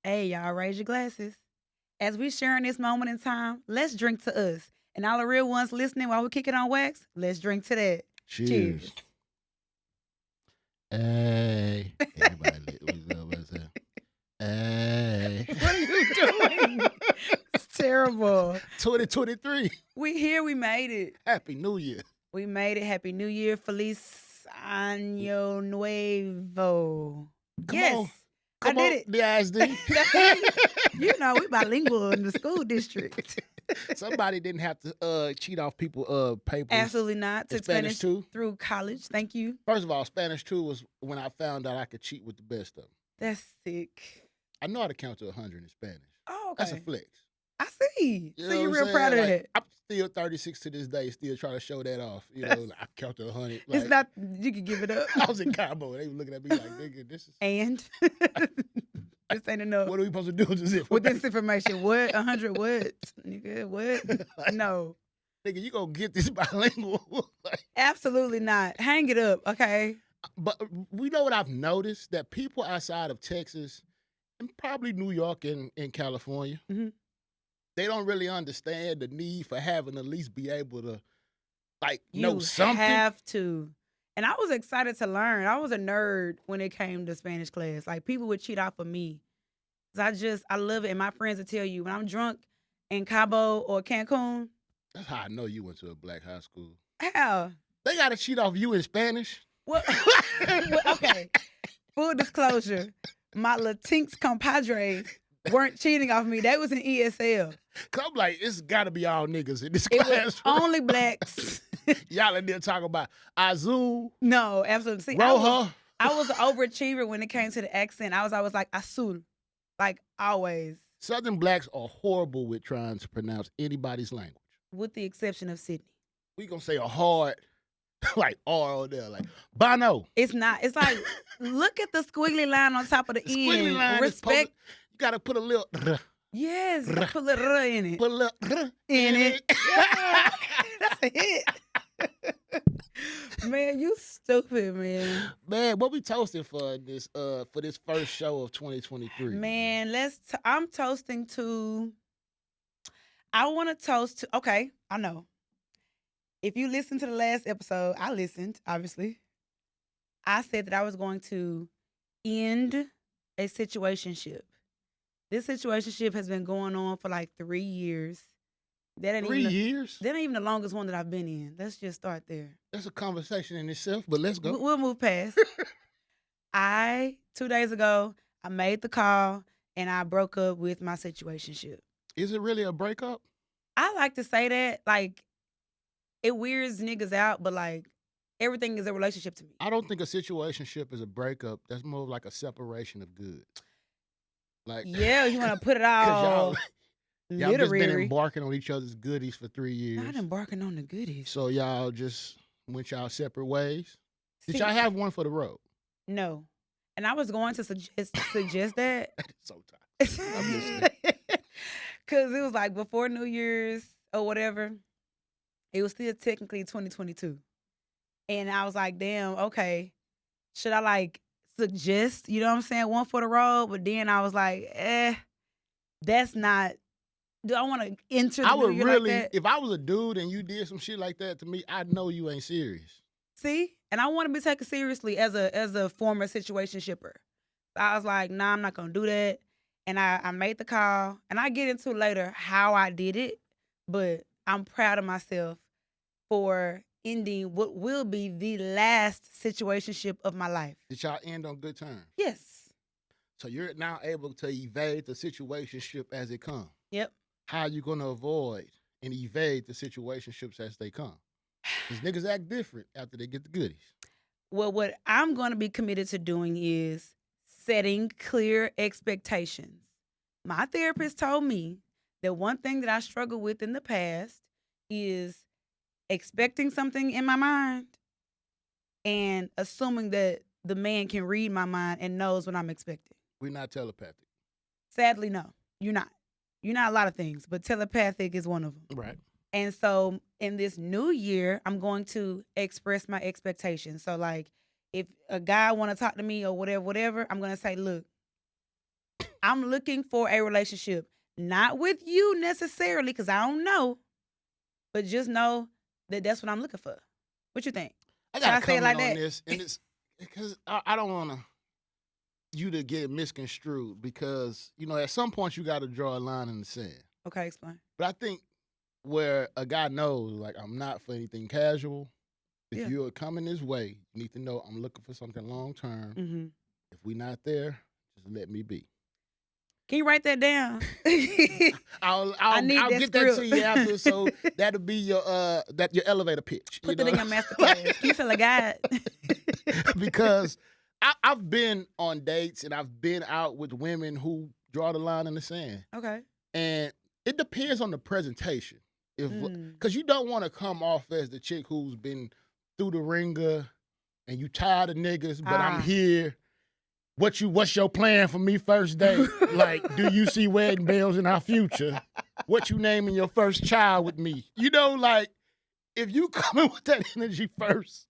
Hey, y'all, raise your glasses. As we sharing this moment in time, let's drink to us. And all the real ones listening while we kick it on wax, let's drink to that. Cheers. Cheers. Hey. Everybody lit. What's that? Hey. What are you doing? It's terrible. 2023. We here, we made it. Happy New Year. We made it. Happy New Year. Feliz Año Nuevo. Come yes. on. I did it. The ISD. You know, we bilingual in the school district. Somebody didn't have to cheat off people papers. Absolutely not. Took Spanish too? through college. Thank you. First of all, Spanish 2 was when I found out I could cheat with the best of them. That's sick. I know how to count to 100 in Spanish. Oh, okay. That's a flex. I see. You So know you're what real I'm proud of saying? that. I'm still 36 to this day, still trying to show that off. You know, like, I counted 100. Like, It's not, you can give it up. I was in Cabo. They were looking at me like, nigga, this is. And this ain't enough. What are we supposed to do with this information? With this information, what? 100 what? Nigga, what? Like, No. nigga, you gonna get this bilingual. Like, Absolutely not. Hang it up, okay? but we know what I've noticed, that people outside of Texas and probably New York and California, Mhm. they don't really understand the need for having to at least be able to, like, You know something. have to. And I was excited to learn. I was a nerd when it came to Spanish class. Like, people would cheat off of me. 'Cause I love it. And my friends will tell you, when I'm drunk in Cabo or Cancun, That's how I know you went to a black high school. how? They got to cheat off you in Spanish. Well, okay. Full disclosure, my Latinx compadres weren't cheating off me. They was in ESL. Cause I'm like, it's got to be all niggas in this It was class. only blacks. Y'all in there talking about Azul, No, absolutely. See, Roja. I was an overachiever when it came to the accent. I was always like azul, like always, Southern blacks are horrible with trying to pronounce anybody's language. with the exception of Sydney. We gonna say a hard, like R on there, like Bono. It's not. It's like, look at the squiggly line on top of the Squiggly end. line is Respect. you gotta put a little Yes, put a little R in it. put a little In it. Yeah. That's a hit. Man, you stupid, man. Man, what we toasting for this first show of 2023? Man, I'm toasting to. I want to toast to. Okay, I know. If you listened to the last episode, I listened. Obviously, I said that I was going to end a situationship. This situationship has been going on for like 3 years. That ain't 3 even years? That ain't even the longest one that I've been in. Let's just start there. That's a conversation in itself, but let's go. We'll move past. 2 days ago, I made the call and I broke up with my situationship. Is it really a breakup? I like to say that, like, it weirds niggas out, but like, everything is a relationship to me. I don't think a situationship is a breakup. That's more of like a separation of goods. Like, Yeah, you want to put it 'cause all y'all just been literary. embarking on each other's goodies for 3 years. Not embarking on the goodies. So y'all just went y'all separate ways. Did See, y'all have one for the road? No. And I was going to suggest that. That is so tight. I'm listening. Because it was like before New Year's or whatever. It was still technically 2022. And I was like, damn, okay. Should I like suggest, you know what I'm saying, one for the road? But then I was like, that's not, do I want to enter the I New would Year really, like that? if I was a dude and you did some shit like that to me, I know you ain't serious. See? And I want to be taken seriously as a former situation shipper. So I was like, nah, I'm not going to do that. And I made the call. And I get into later how I did it. But I'm proud of myself for ending what will be the last situationship of my life. Did y'all end on good terms? Yes. So you're now able to evade the situationship as it comes. Yep. How are you going to avoid and evade the situationships as they come? Because niggas act different after they get the goodies. Well, what I'm going to be committed to doing is setting clear expectations. My therapist told me that one thing that I struggled with in the past is expecting something in my mind and assuming that the man can read my mind and knows what I'm expecting. We're not telepathic. Sadly, no, you're not. You're not a lot of things, but telepathic is one of them. Right. And so in this new year, I'm going to express my expectations. So like if a guy want to talk to me or whatever, I'm going to say, look, I'm looking for a relationship, not with you necessarily, because I don't know, but just know that that's what I'm looking for. What you think? I Should got I to say it comment like on that? this, and it's because I don't want you to get misconstrued because at some point you got to draw a line in the sand. Okay, explain. But I think where a guy knows, like, I'm not for anything casual. If Yeah. you're coming this way, you need to know I'm looking for something long term. Mm-hmm. If we're not there, just let me be. Can you write that down? I need I'll that get that to script. you after, so that'll be your elevator pitch. Put that in your master plan. Can you feel a guide? Because I've been on dates and I've been out with women who draw the line in the sand. Okay. And it depends on the presentation. Because you don't want to come off as the chick who's been through the ringer and you tired of niggas, but I'm here. What's your plan for me first date? Like, do you see wedding bells in our future? What you naming your first child with me? Like, if you coming with that energy first,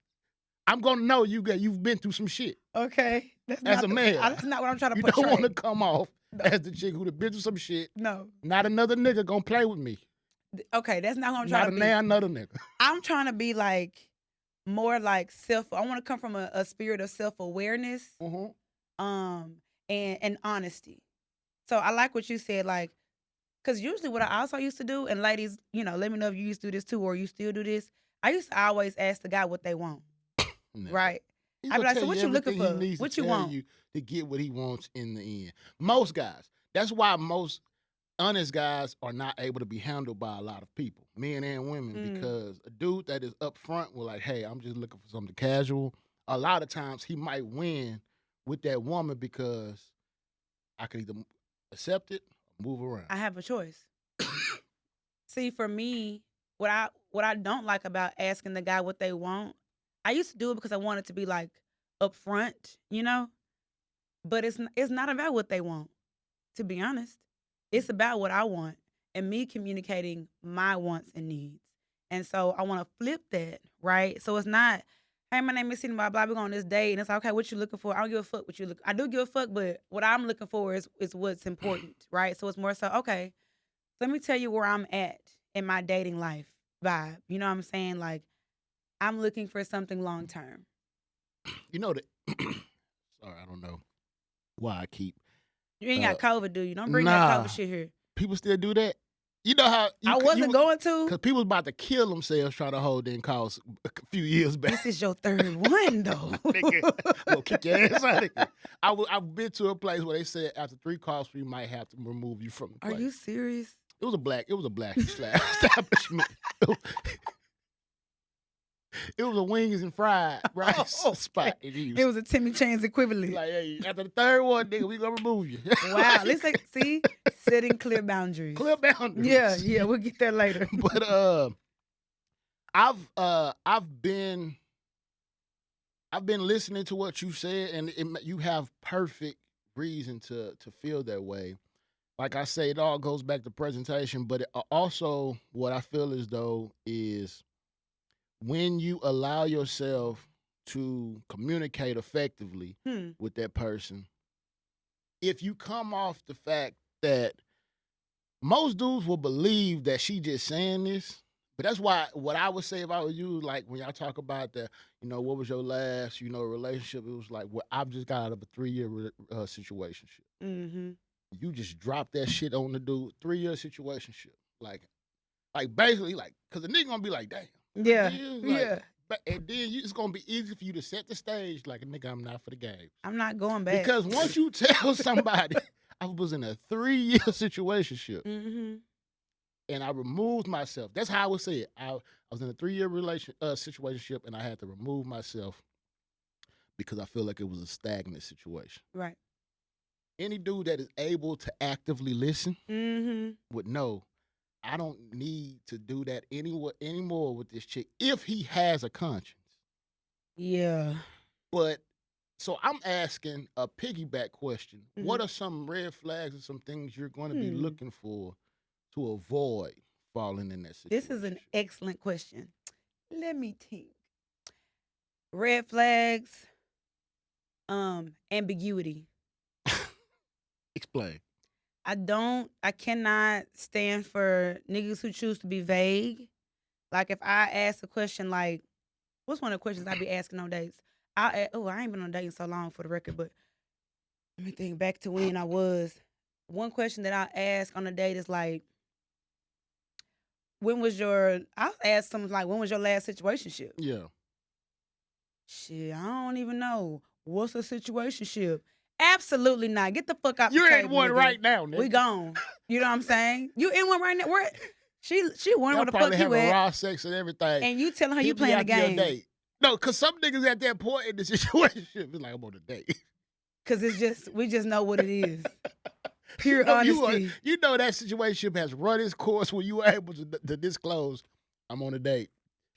I'm gonna know you've been through some shit. Okay. As a man. That's not what I'm trying to You portray. don't want to come off as the chick who've been through some shit. No. Not another nigga gonna play with me. Okay, that's not what I'm trying to be. Not another nigga. I'm trying to be like more like I want to come from a spirit of self-awareness. Mm-hmm. And honesty. So I like what you said, like, because usually what I also used to do, and ladies, let me know if you used to do this too, or you still do this. I used to always ask the guy what they want. Right? I'd be like, so what you looking for? What you want? You to get what he wants in the end. Most guys. That's why most honest guys are not able to be handled by a lot of people, men and women, because a dude that is upfront with like, hey, I'm just looking for something casual. A lot of times he might win with that woman because I can either accept it or move around. I have a choice. See, for me, what I don't like about asking the guy what they want, I used to do it because I wanted to be like upfront, but it's not about what they want, to be honest. It's about what I want and me communicating my wants and needs. And so I want to flip that, right? So it's not, hey, my name is Cindy, blah, blah, we're going on this date. And it's like, okay, what you looking for? I don't give a fuck what you look. I do give a fuck, but what I'm looking for is what's important, right? So it's more so, okay, let me tell you where I'm at in my dating life vibe. You know what I'm saying? Like, I'm looking for something long term. You know that, sorry, I don't know why I keep. You ain't got COVID, do you? Don't bring that COVID shit here. People still do that? You know how I wasn't going to, because people was about to kill themselves trying to hold in calls a few years back. This is your third one, though. Nigga, go kick your ass out of here. I've been to a place where they said after 3 calls, we might have to remove you from the place. Are you serious? It was a black establishment. It was a wings and fried rice spot. It was a Timmy Chains equivalent. Like, hey, after the third one, nigga, we gonna remove you. Wow, let's see, setting clear boundaries. Clear boundaries. Yeah, we'll get there later. But I've been listening to what you said, and you have perfect reason to feel that way. Like I say, it all goes back to presentation, but also what I feel as though is when you allow yourself to communicate effectively with that person, if you come off the fact that most dudes will believe that she just saying this, but that's why what I would say if I was you, like when y'all talk about the, what was your last, relationship, it was like, well, I've just got out of a 3-year situationship. Mm-hmm. You just drop that shit on the dude, 3-year situationship. Like basically, like, because the nigga gonna be like, damn. Yeah, yeah. And then it's gonna be easy for you to set the stage like, a nigga, I'm not for the game. I'm not going back. Because once you tell somebody I was in a 3-year situationship and I removed myself, that's how I would say it. I was in a 3-year situationship and I had to remove myself because I feel like it was a stagnant situation. Right. Any dude that is able to actively listen would know I don't need to do that anymore with this chick if he has a conscience. Yeah. But so I'm asking a piggyback question. What are some red flags and some things you're going to be looking for to avoid falling in that situation? This is an excellent question. Let me think. Red flags, ambiguity. Explain. I cannot stand for niggas who choose to be vague. Like if I ask a question like, what's one of the questions I be asking on dates? I ain't been on a date in so long for the record, but let me think back to when I was. One question that I ask on a date is like, I'll ask something like, when was your last situationship? Yeah. Shit, I don't even know. What's a situationship? Absolutely not. Get the fuck out the You're in table, one nigga. right now, nigga. We gone. You know what I'm saying? You in one right now? Where she wondering Y'all where the probably fuck you having at, raw sex and everything. and you telling her you Hit me playing the after your game. date. No, because some niggas at that point in the situation, it's like, I'm on a date. Because we just know what it is. Pure honesty. You know that situation has run its course when you were able to disclose, I'm on a date.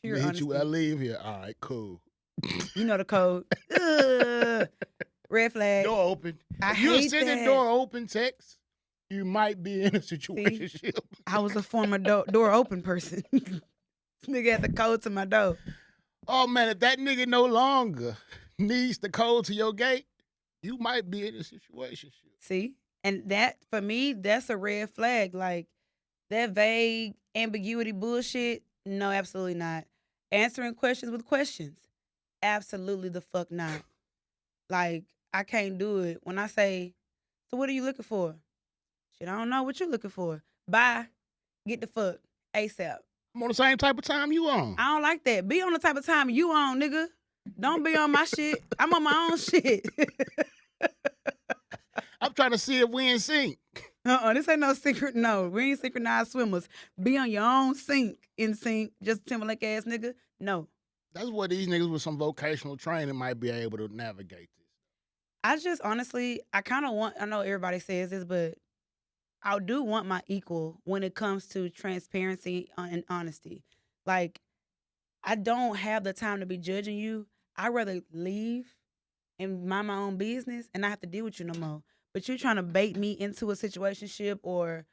Pure hit honesty. you when I leave here. All right, cool. You know the code. Red flag. Door open. I If you're hate sending that. door open text, you might be in a situation. I was a former door open person. Nigga had the code to my door. Oh man, if that nigga no longer needs the code to your gate, you might be in a situation. See? And that, for me, that's a red flag. Like, that vague ambiguity bullshit, no, absolutely not. Answering questions with questions, absolutely the fuck not. Like, I can't do it. When I say, so what are you looking for? Shit, I don't know what you're looking for. Bye. Get the fuck. ASAP. I'm on the same type of time you on. I don't like that. Be on the type of time you on, nigga. Don't be on my shit. I'm on my own shit. I'm trying to see if we in sync. This ain't no secret. No, we ain't synchronized swimmers. Be on your own in sync. Just Timberlake ass nigga. No. That's what these niggas with some vocational training might be able to navigate this. I just honestly, I know everybody says this, but I do want my equal when it comes to transparency and honesty. Like, I don't have the time to be judging you. I'd rather leave and mind my own business and not have to deal with you no more. But you trying to bait me into a situationship or,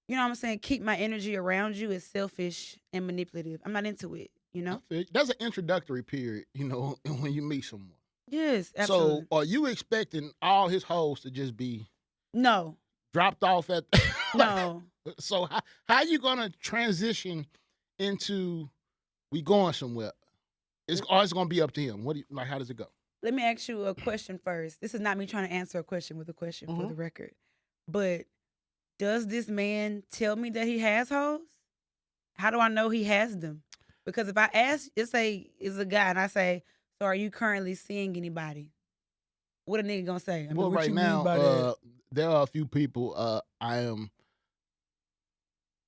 you know what I'm saying, keep my energy around you is selfish and manipulative. I'm not into it, you know? That's an introductory period, when you meet someone. Yes, absolutely. So are you expecting all his hoes to just be No. dropped off at No. So how you gonna transition into we going somewhere? It's gonna be up to him. How does it go? Let me ask you a question first. This is not me trying to answer a question with a question for the record. But does this man tell me that he has hoes? How do I know he has them? Because if I ask, it's a guy, and I say, so are you currently seeing anybody? What a nigga gonna say? Well, right now, there are a few people I am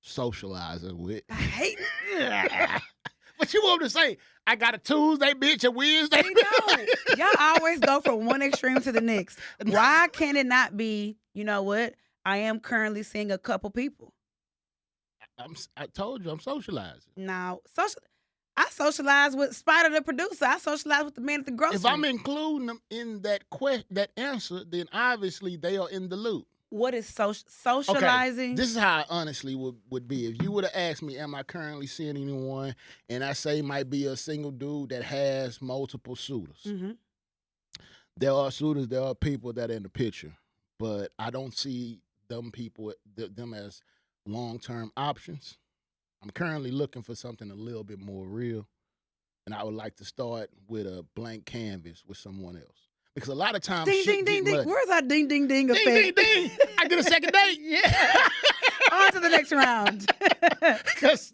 socializing with. I hate But you want to say, I got a Tuesday, bitch, a Wednesday. Y'all always go from one extreme to the next. Why can it not be, you know what? I am currently seeing a couple people. I told you, I'm socializing. Now, I socialize with Spider, the producer. I socialize with the man at the grocery. If I'm including them in that answer, then obviously they are in the loop. What is socializing? Okay. This is how I honestly would be. If you would have asked me, am I currently seeing anyone, and I say might be a single dude that has multiple suitors. Mm-hmm. There are suitors, there are people that are in the picture, but I don't see them as long-term options. I'm currently looking for something a little bit more real, and I would like to start with a blank canvas with someone else. Because a lot of times, ding, ding, ding. Where's our ding, ding, ding effect? Ding, ding, ding. I get a second date. Yeah. On to the next round. Because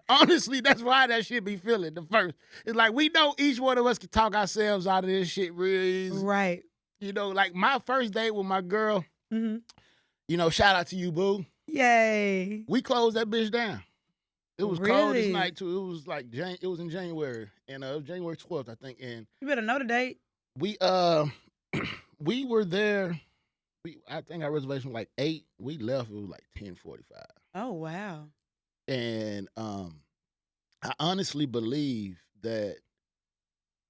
honestly, that's why that shit be feeling the first. It's like we know each one of us can talk ourselves out of this shit real easy. Right. Like my first date with my girl, shout out to you, boo. Yay. We closed that bitch down. It was cold this night, too. It was like, it was in January. And it was January 12th, I think. And you better know the date. We were there. I think our reservation was like 8. We left. It was like 10:45. Oh wow! And I honestly believe that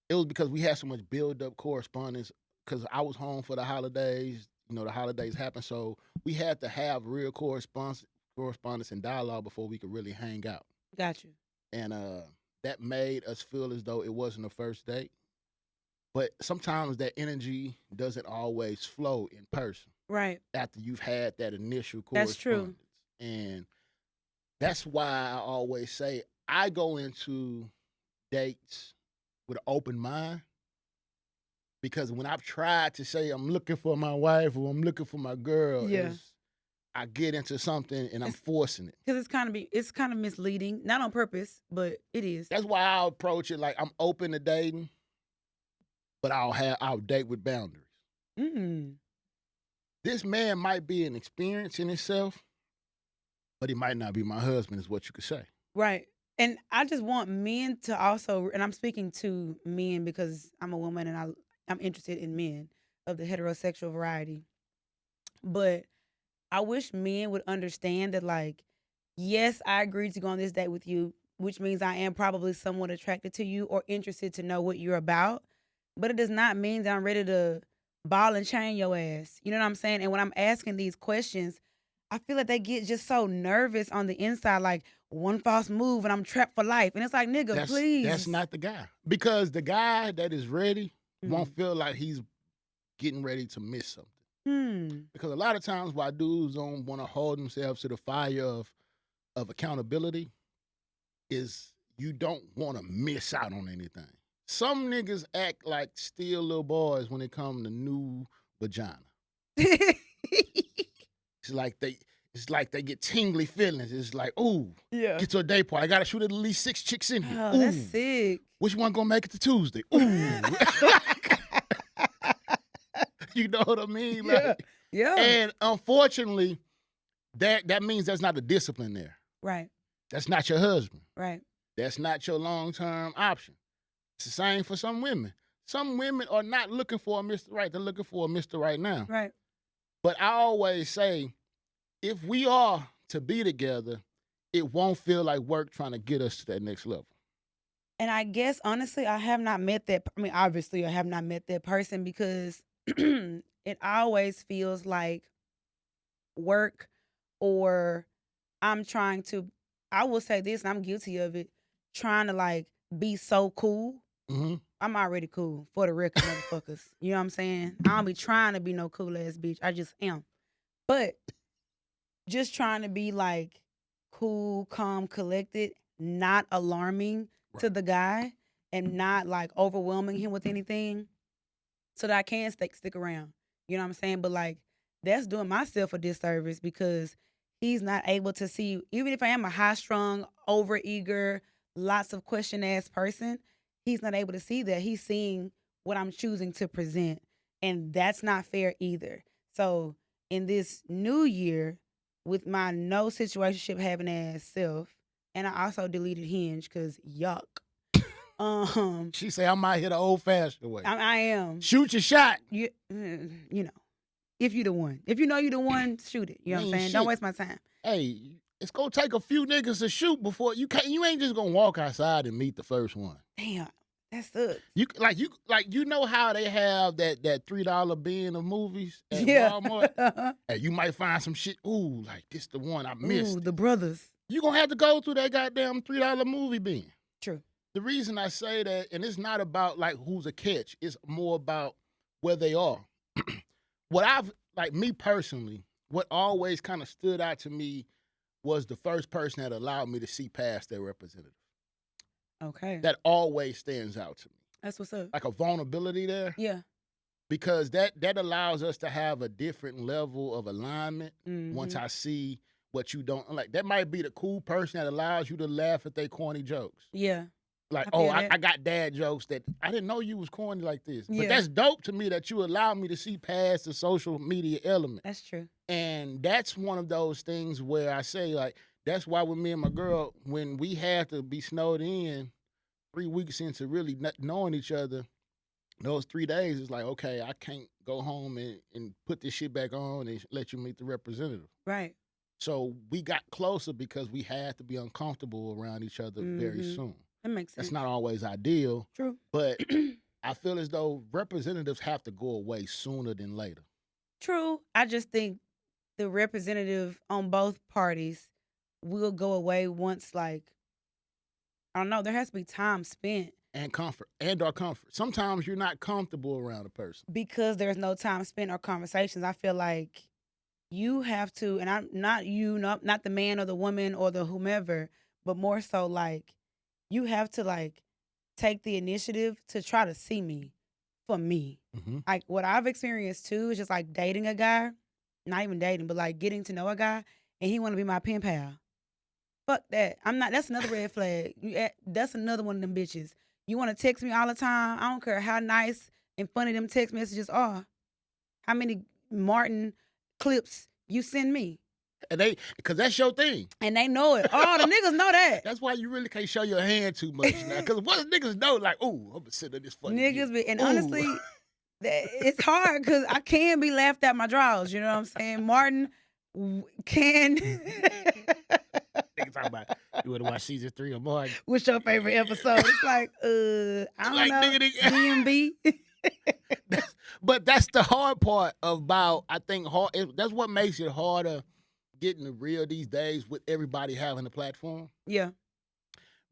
it was because we had so much build-up correspondence. Because I was home for the holidays. The holidays happened, so we had to have real correspondence and dialogue before we could really hang out. Got you. And that made us feel as though it wasn't a first date. But sometimes that energy doesn't always flow in person. Right. after you've had that initial That's true. correspondence. And that's why I always say I go into dates with an open mind, because when I've tried to say I'm looking for my wife or I'm looking for my girl, Yeah. is I get into something and I'm It's forcing it. because it's kind of misleading, not on purpose, but it is. That's why I approach it like I'm open to dating, but I'll date with boundaries. Mm. This man might be an experience in itself, but he might not be my husband, is what you could say. Right. And I just want men to also, and I'm speaking to men because I'm a woman and I'm interested in men of the heterosexual variety. But I wish men would understand that, like, yes, I agreed to go on this date with you, which means I am probably somewhat attracted to you or interested to know what you're about. But it does not mean that I'm ready to ball and chain your ass. You know what I'm saying? And when I'm asking these questions, I feel like they get just so nervous on the inside, like one false move and I'm trapped for life. And it's like, nigga, That's please. not the guy. Because the guy that is ready won't Mm. feel like he's getting ready to miss something. Hmm. Because a lot of times why dudes don't want to hold themselves to the fire of accountability is you don't want to miss out on anything. Some niggas act like still little boys when it comes to new vagina. It's like they get tingly feelings. It's like, ooh, Yeah. get to a day party. I gotta shoot at least 6 chicks in here. Oh, Ooh, that's sick. which one gonna make it to Tuesday? Ooh. You know what I mean? Yeah. Like, Yeah. and unfortunately, that means there's not a discipline there. Right. That's not your husband. Right. That's not your long-term option. It's the same for some women. Some women are not looking for a Mr. Right. They're looking for a Mr. Right now. Right. But I always say, if we are to be together, it won't feel like work trying to get us to that next level. And I guess honestly, I have not met that. I mean, obviously, I have not met that person because it always feels like work, or I'm trying to. I will say this, and I'm guilty of it. Trying to like be so cool. Mm-hmm. I'm already cool for the record, motherfuckers. You know what I'm saying? I don't be trying to be no cool ass bitch. I just am. But just trying to be like cool, calm, collected, not alarming to the guy, and not like overwhelming him with anything, so that I can stick around. You know what I'm saying? But like that's doing myself a disservice because he's not able to see, even if I am a high strung, over eager, lots of question ass person, he's not able to see that. He's seeing what I'm choosing to present. And that's not fair either. So in this new year, with my no situationship having ass self, and I also deleted Hinge because yuck. She say I'm out here the old-fashioned way. I am. Shoot your shot. You know, if you the one, if you know you the one, shoot it. You know what I'm saying? Don't waste my time. Hey, it's gonna take a few niggas to shoot before you can't. You ain't just gonna walk outside and meet the first one. Damn, that sucks. You know how they have that $3 bin of movies at Yeah. Walmart. And you might find some shit. Ooh, like this the one I missed. Ooh, the brothers. You gonna have to go through that goddamn $3 movie bin. True. The reason I say that, and it's not about like who's a catch. It's more about where they are. What I've like me personally, what always kind of stood out to me was the first person that allowed me to see past their representative. Okay. That always stands out to me. That's what's up. Like a vulnerability there. Yeah. Because that allows us to have a different level of alignment. Mhm. Once I see what you don't like. That might be the cool person that allows you to laugh at their corny jokes. Yeah. Like, I feel that. I got dad jokes that I didn't know you was corny like this. Yeah. But that's dope to me that you allow me to see past the social media element. That's true. And that's one of those things where I say, like, that's why with me and my girl, when we had to be snowed in 3 weeks into really not knowing each other, those 3 days, it's like, okay, I can't go home and put this shit back on and let you meet the representative. Right. So we got closer because we had to be uncomfortable around each other very soon. That makes sense. That's not always ideal. True. But I feel as though representatives have to go away sooner than later. True. I just think the representative on both parties will go away once, like, I don't know, there has to be time spent And comfort. And or comfort. Sometimes you're not comfortable around a person. because there's no time spent or conversations. I feel like you have to, and I'm not you, not the man or the woman or the whomever, but more so like you have to like take the initiative to try to see me for me. Mm-hmm. Like what I've experienced too is just like dating a guy, not even dating, but like getting to know a guy, and he want to be my pen pal. Fuck that. I'm not. That's another red flag. That's another one of them bitches. You want to text me all the time? I don't care how nice and funny them text messages are. How many Martin clips you send me? And because that's your thing. And they know it. Oh, the niggas know that. That's why you really can't show your hand too much now. Because once niggas know, like, oh, I'm gonna sit on this fucking Niggas be, and ooh. honestly, it's hard because I can be laughed at my drawers. You know what I'm saying? Martin can. Niggas talking about you want to watch season 3 of Martin. What's your favorite episode? It's like, I don't like, know. DMB. But that's the hard part about, I think, that's what makes it harder getting the real these days with everybody having a platform. Yeah.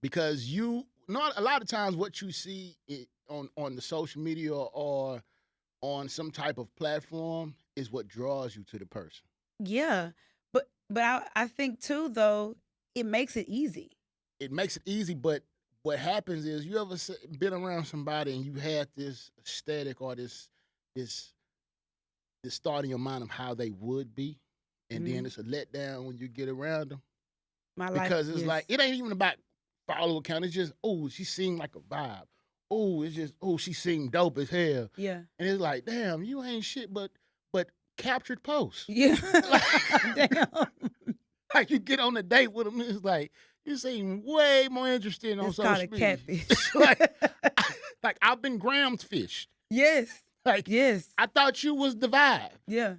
Because not a lot of times what you see on the social media or on some type of platform is what draws you to the person. Yeah. But I think too, though, it makes it easy. It makes it easy, but what happens is you ever been around somebody and you had this aesthetic or this thought in your mind of how they would be, and then it's a letdown when you get around them. Because it's like, it ain't even about follower count. It's just, oh, she seemed like a vibe. Oh, it's just, oh, she seemed dope as hell. Yeah. And it's like, damn, you ain't shit but captured posts. Yeah. Damn. Like you get on a date with them, it's like, you seem way more interesting on social media. It's called a catfish. like I've been grams fished. Yes. Like, yes. I thought you was the vibe. Yeah.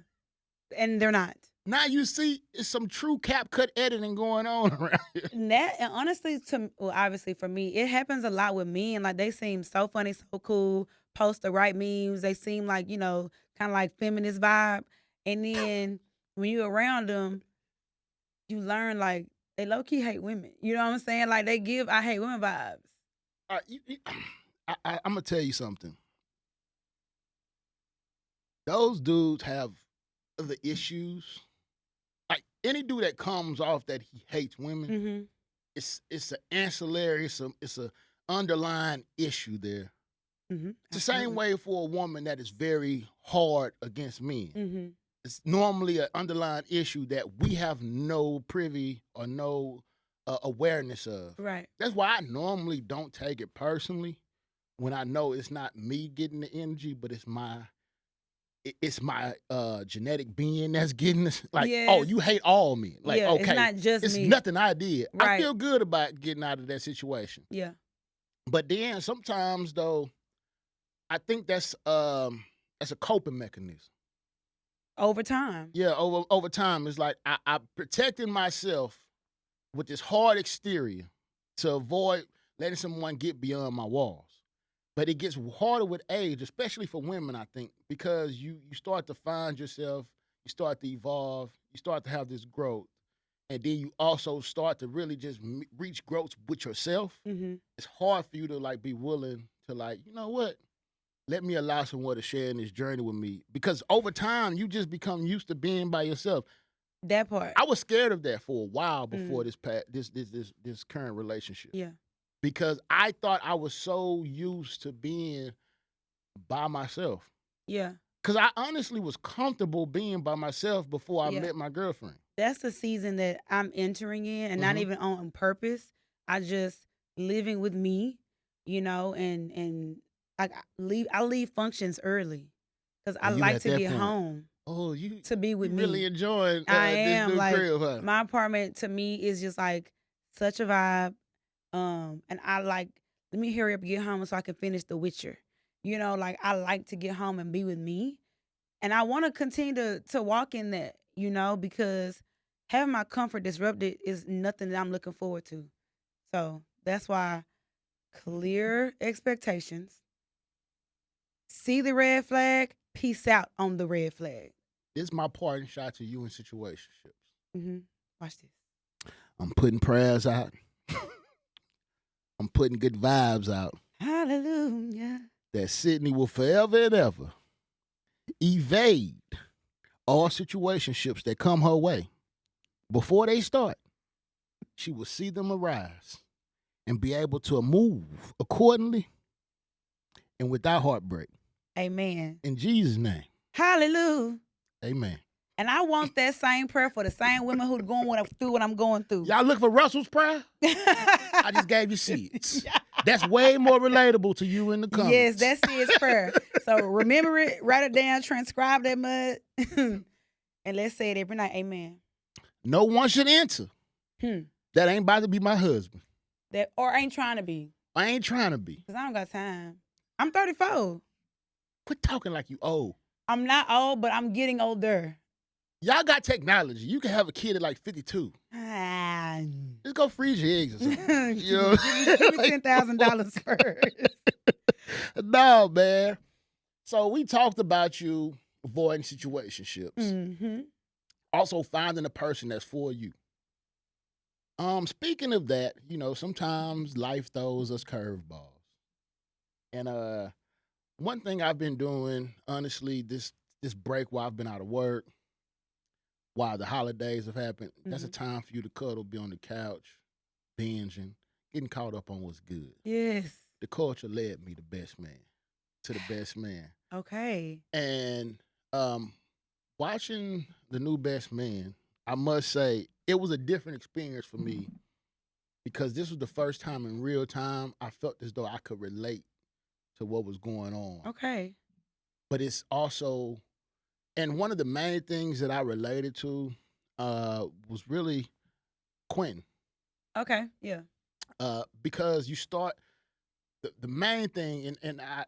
And they're not. Now you see it's some true cap cut editing going on around here. And honestly, obviously for me, it happens a lot with me. And like they seem so funny, so cool, post the right memes. They seem like, kind of like feminist vibe. And then when you're around them, you learn like they low key hate women. You know what I'm saying? Like they give I hate women vibes. I'm gonna tell you something. Those dudes have other issues. Like any dude that comes off that he hates women, it's an ancillary, it's a underlying issue there. It's the same way for a woman that is very hard against men. It's normally an underlying issue that we have no privy or no awareness of. Right. That's why I normally don't take it personally when I know it's not me getting the energy, but it's my genetic being that's getting this. Like, oh, you hate all men. Like, okay, it's not just it's me. nothing I did. Right. I feel good about getting out of that situation. Yeah. But then sometimes though, I think that's a coping mechanism. Over time. Yeah, over time. It's like I protected myself with this hard exterior to avoid letting someone get beyond my walls. But it gets harder with age, especially for women, I think, because you start to find yourself, you start to evolve, you start to have this growth. And then you also start to really just reach growth with yourself. It's hard for you to like be willing to like, you know what? Let me allow someone to share in this journey with me. Because over time, you just become used to being by yourself. That part. I was scared of that for a while before this current relationship. Yeah. Because I thought I was so used to being by myself. Yeah. Because I honestly was comfortable being by myself before I met my girlfriend. That's the season that I'm entering in, and not even on purpose. I just living with me, and like I leave functions early because I like to get home. Oh, to be with me. Really enjoying I am this new like crib, huh? my apartment to me is just like such a vibe. And I like, let me hurry up and get home so I can finish The Witcher. Like I like to get home and be with me. And I want to continue to walk in that, because having my comfort disrupted is nothing that I'm looking forward to. So that's why clear expectations, see the red flag, peace out on the red flag. This is my parting shot to you in situationships. Watch this. I'm putting prayers out. I'm putting good vibes out. Hallelujah. that Sydney will forever and ever evade all situationships that come her way. Before they start, she will see them arise and be able to move accordingly and without heartbreak. Amen. In Jesus' name, Hallelujah. amen. And I want that same prayer for the same women who are going through what I'm going through. Y'all look for Russell's prayer? I just gave you seeds. That's way more relatable to you in the comments. Yes, that's his prayer. So remember it, write it down, transcribe that mud, and let's say it every night. Amen. No one should enter. That ain't about to be my husband. That or ain't trying to be. I ain't trying to be. Because I don't got time. I'm 34. Quit talking like you old. I'm not old, but I'm getting older. Y'all got technology. You can have a kid at like 52. Just go freeze your eggs or something. You know? Give me $10,000 first. No, man. So we talked about you avoiding situationships. Mm-hmm. Also finding a person that's for you. Speaking of that, you know, sometimes life throws us curveballs. And one thing I've been doing, honestly, this break while I've been out of work, while the holidays have happened, that's a time for you to cuddle, be on the couch, binging, getting caught up on what's good. Yes. The culture led me to the best man. Okay. And watching the new Best Man, I must say, it was a different experience for me because this was the first time in real time I felt as though I could relate to what was going on. Okay. But it's also, and one of the main things that I related to was really Quentin. Okay. Yeah. Because you start, the main thing,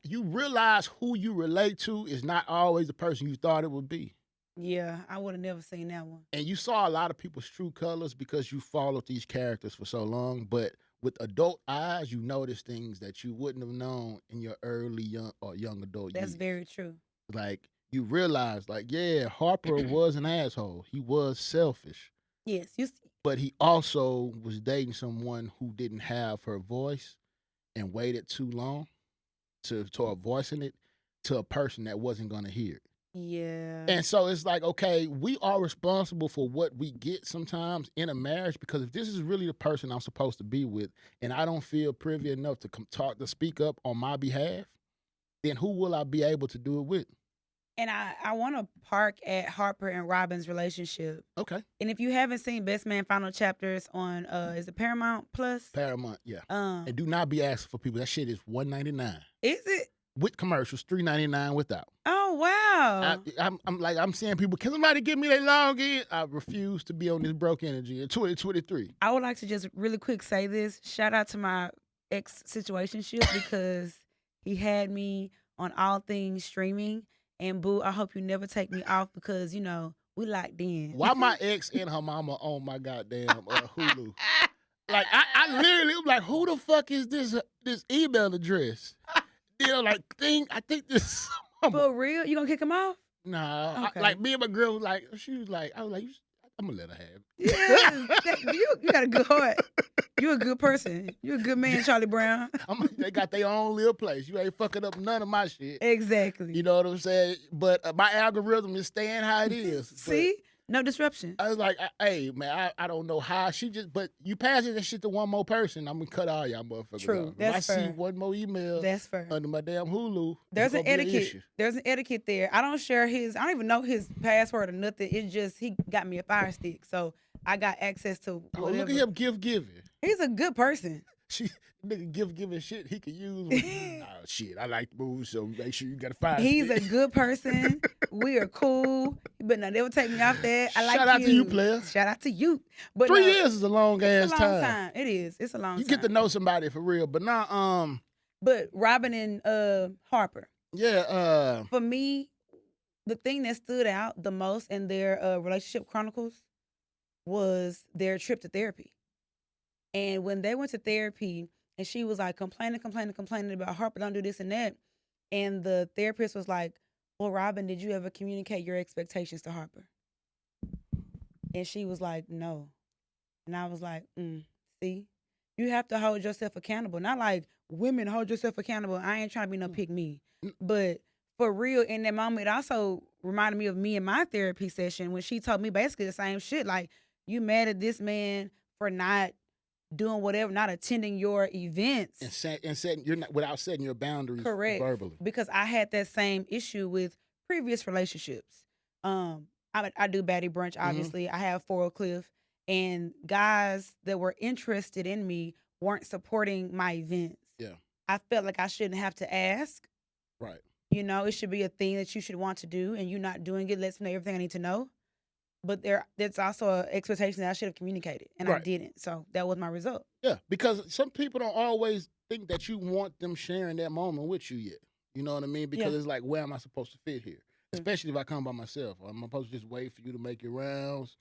you realize who you relate to is not always the person you thought it would be. Yeah, I would have never seen that one. And you saw a lot of people's true colors because you followed these characters for so long. But with adult eyes, you notice things that you wouldn't have known in your early young adult years. That's very true. Like, you realize, like, yeah, Harper was an asshole. He was selfish. Yes. But he also was dating someone who didn't have her voice and waited too long to voicing it to a person that wasn't going to hear it. Yeah. And so it's like, okay, we are responsible for what we get sometimes in a marriage, because if this is really the person I'm supposed to be with and I don't feel privy enough to speak up on my behalf, then who will I be able to do it with? And I want to park at Harper and Robin's relationship. Okay. And if you haven't seen Best Man Final Chapters on, is it Paramount Plus? Paramount, yeah. And do not be asking for people. That shit is $199. Is it? With commercials, $3.99 without. Oh, wow. I'm seeing people, can somebody give me their login? I refuse to be on this broke energy in 2023. I would like to just really quick say this. Shout out to my ex-situationship because he had me on all things streaming. And boo, I hope you never take me off because, you know, we locked in. Why my ex and her mama on my goddamn Hulu? Like, I literally was like, who the fuck is this email address? You know, like, I think this. For real? You gonna kick him off? Nah. Okay. Like, me and my girl was like, I was like, I'm gonna let her have it. Yeah, you got a good heart. You're a good person. You're a good man, Charlie Brown. They got their own little place. You ain't fucking up none of my shit. Exactly. You know what I'm saying? But my algorithm is staying how it is. See? No disruption. I was like, hey, man, I don't know how but you pass that shit to one more person, I'm going to cut all y'all motherfuckers True. off. That's if I fair. see one more email that's fair. under my damn Hulu, there's an etiquette. There's an etiquette there. I don't share I don't even know his password or nothing. It's just he got me a Fire Stick. So I got access to whatever. Oh, look at him gift giving. He's a good person. Nigga gift giving shit he could use. Shit, I like to move, so make sure you got a Fire He's Stick. a good person. We are cool. You better not ever take me off that. I like Shout out to you, players. Shout out to you. But 3 years is a long ass time. It's a long time. It is. It's a long time. You get to know somebody for real. But now, But Robin and Harper. Yeah. For me, the thing that stood out the most in their relationship chronicles was their trip to therapy. And when they went to therapy, and she was like complaining about Harper don't do this and that. And the therapist was like, well, Robin, did you ever communicate your expectations to Harper? And she was like, no. And I was like, see, you have to hold yourself accountable. Not like women hold yourself accountable. I ain't trying to be no Mm. pick me, N- but for real, in that moment, it also reminded me of me in my therapy session when she told me basically the same shit. Like, you mad at this man for not doing whatever, not attending your events. And setting you're not without setting your boundaries Correct. verbally. Because I had that same issue with previous relationships. I do Baddie Brunch, Mm-hmm. obviously. I have Foral Cliff, and guys that were interested in me weren't supporting my events. Yeah. I felt like I shouldn't have to ask. Right. You know, it should be a thing that you should want to do, and you not doing it lets me know everything I need to know. But there's also an expectation that I should have communicated, and I Right. didn't. So that was my result. Yeah, because some people don't always think that you want them sharing that moment with you yet. You know what I mean? Because Yeah. it's like, where am I supposed to fit here? Yeah. Especially if I come by myself. Am I supposed to just wait for you to make your rounds?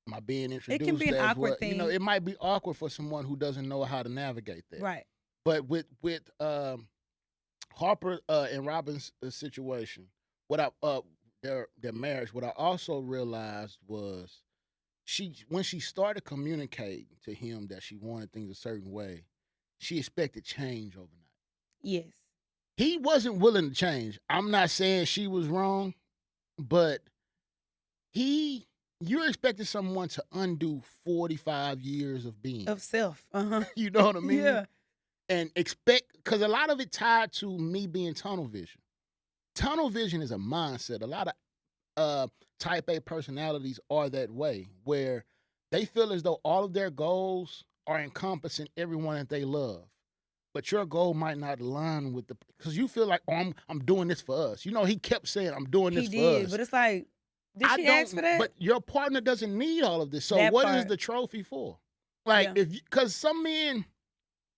Am I being introduced? It can be an as awkward what? You know, thing. it might be awkward for someone who doesn't know how to navigate that. Right. But with Harper and Robin's situation, what I their marriage, what I also realized was when she started communicating to him that she wanted things a certain way, she expected change overnight. Yes. He wasn't willing to change. I'm not saying she was wrong, but you're expecting someone to undo 45 years of being. Of self. Uh-huh. You know what I mean? Yeah. And because a lot of it tied to me being tunnel vision. Tunnel vision is a mindset. A lot of type A personalities are that way, where they feel as though all of their goals are encompassing everyone that they love. But your goal might not align with because you feel like, oh, I'm doing this for us. You know, he kept saying, I'm doing this He for us. did, but it's like, did she ask for that? But your partner doesn't need all of this. So That what is part. the trophy for? Like, Yeah. because some men,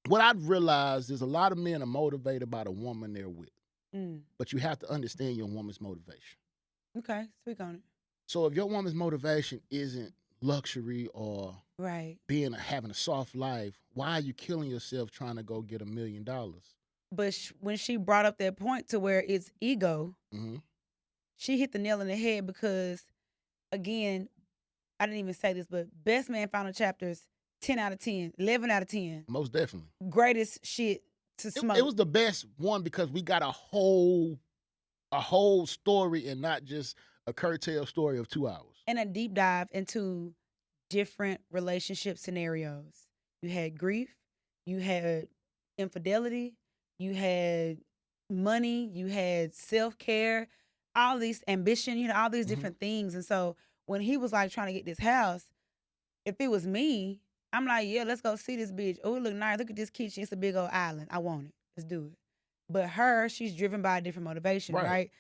what I've realized is a lot of men are motivated by the woman they're with. Mm. But you have to understand your woman's motivation. Okay, speak on it. So if your woman's motivation isn't luxury or Right. having a soft life, why are you killing yourself trying to go get $1 million? But when she brought up that point to where it's ego, Mm-hmm. she hit the nail on the head because, again, I didn't even say this, but Best Man Final Chapters, 10 out of 10, 11 out of 10. Most definitely. Greatest shit to smoke. It was the best one because we got a whole story and not just a curtailed story of 2 hours. And a deep dive into different relationship scenarios. You had grief, you had infidelity, you had money, you had self-care, all these ambition, all these different things. And so when he was like trying to get this house, if it was me, I'm like, yeah, let's go see this bitch. Oh, it look nice. Look at this kitchen. It's a big old island. I want it. Let's do it. But her, she's driven by a different motivation, right?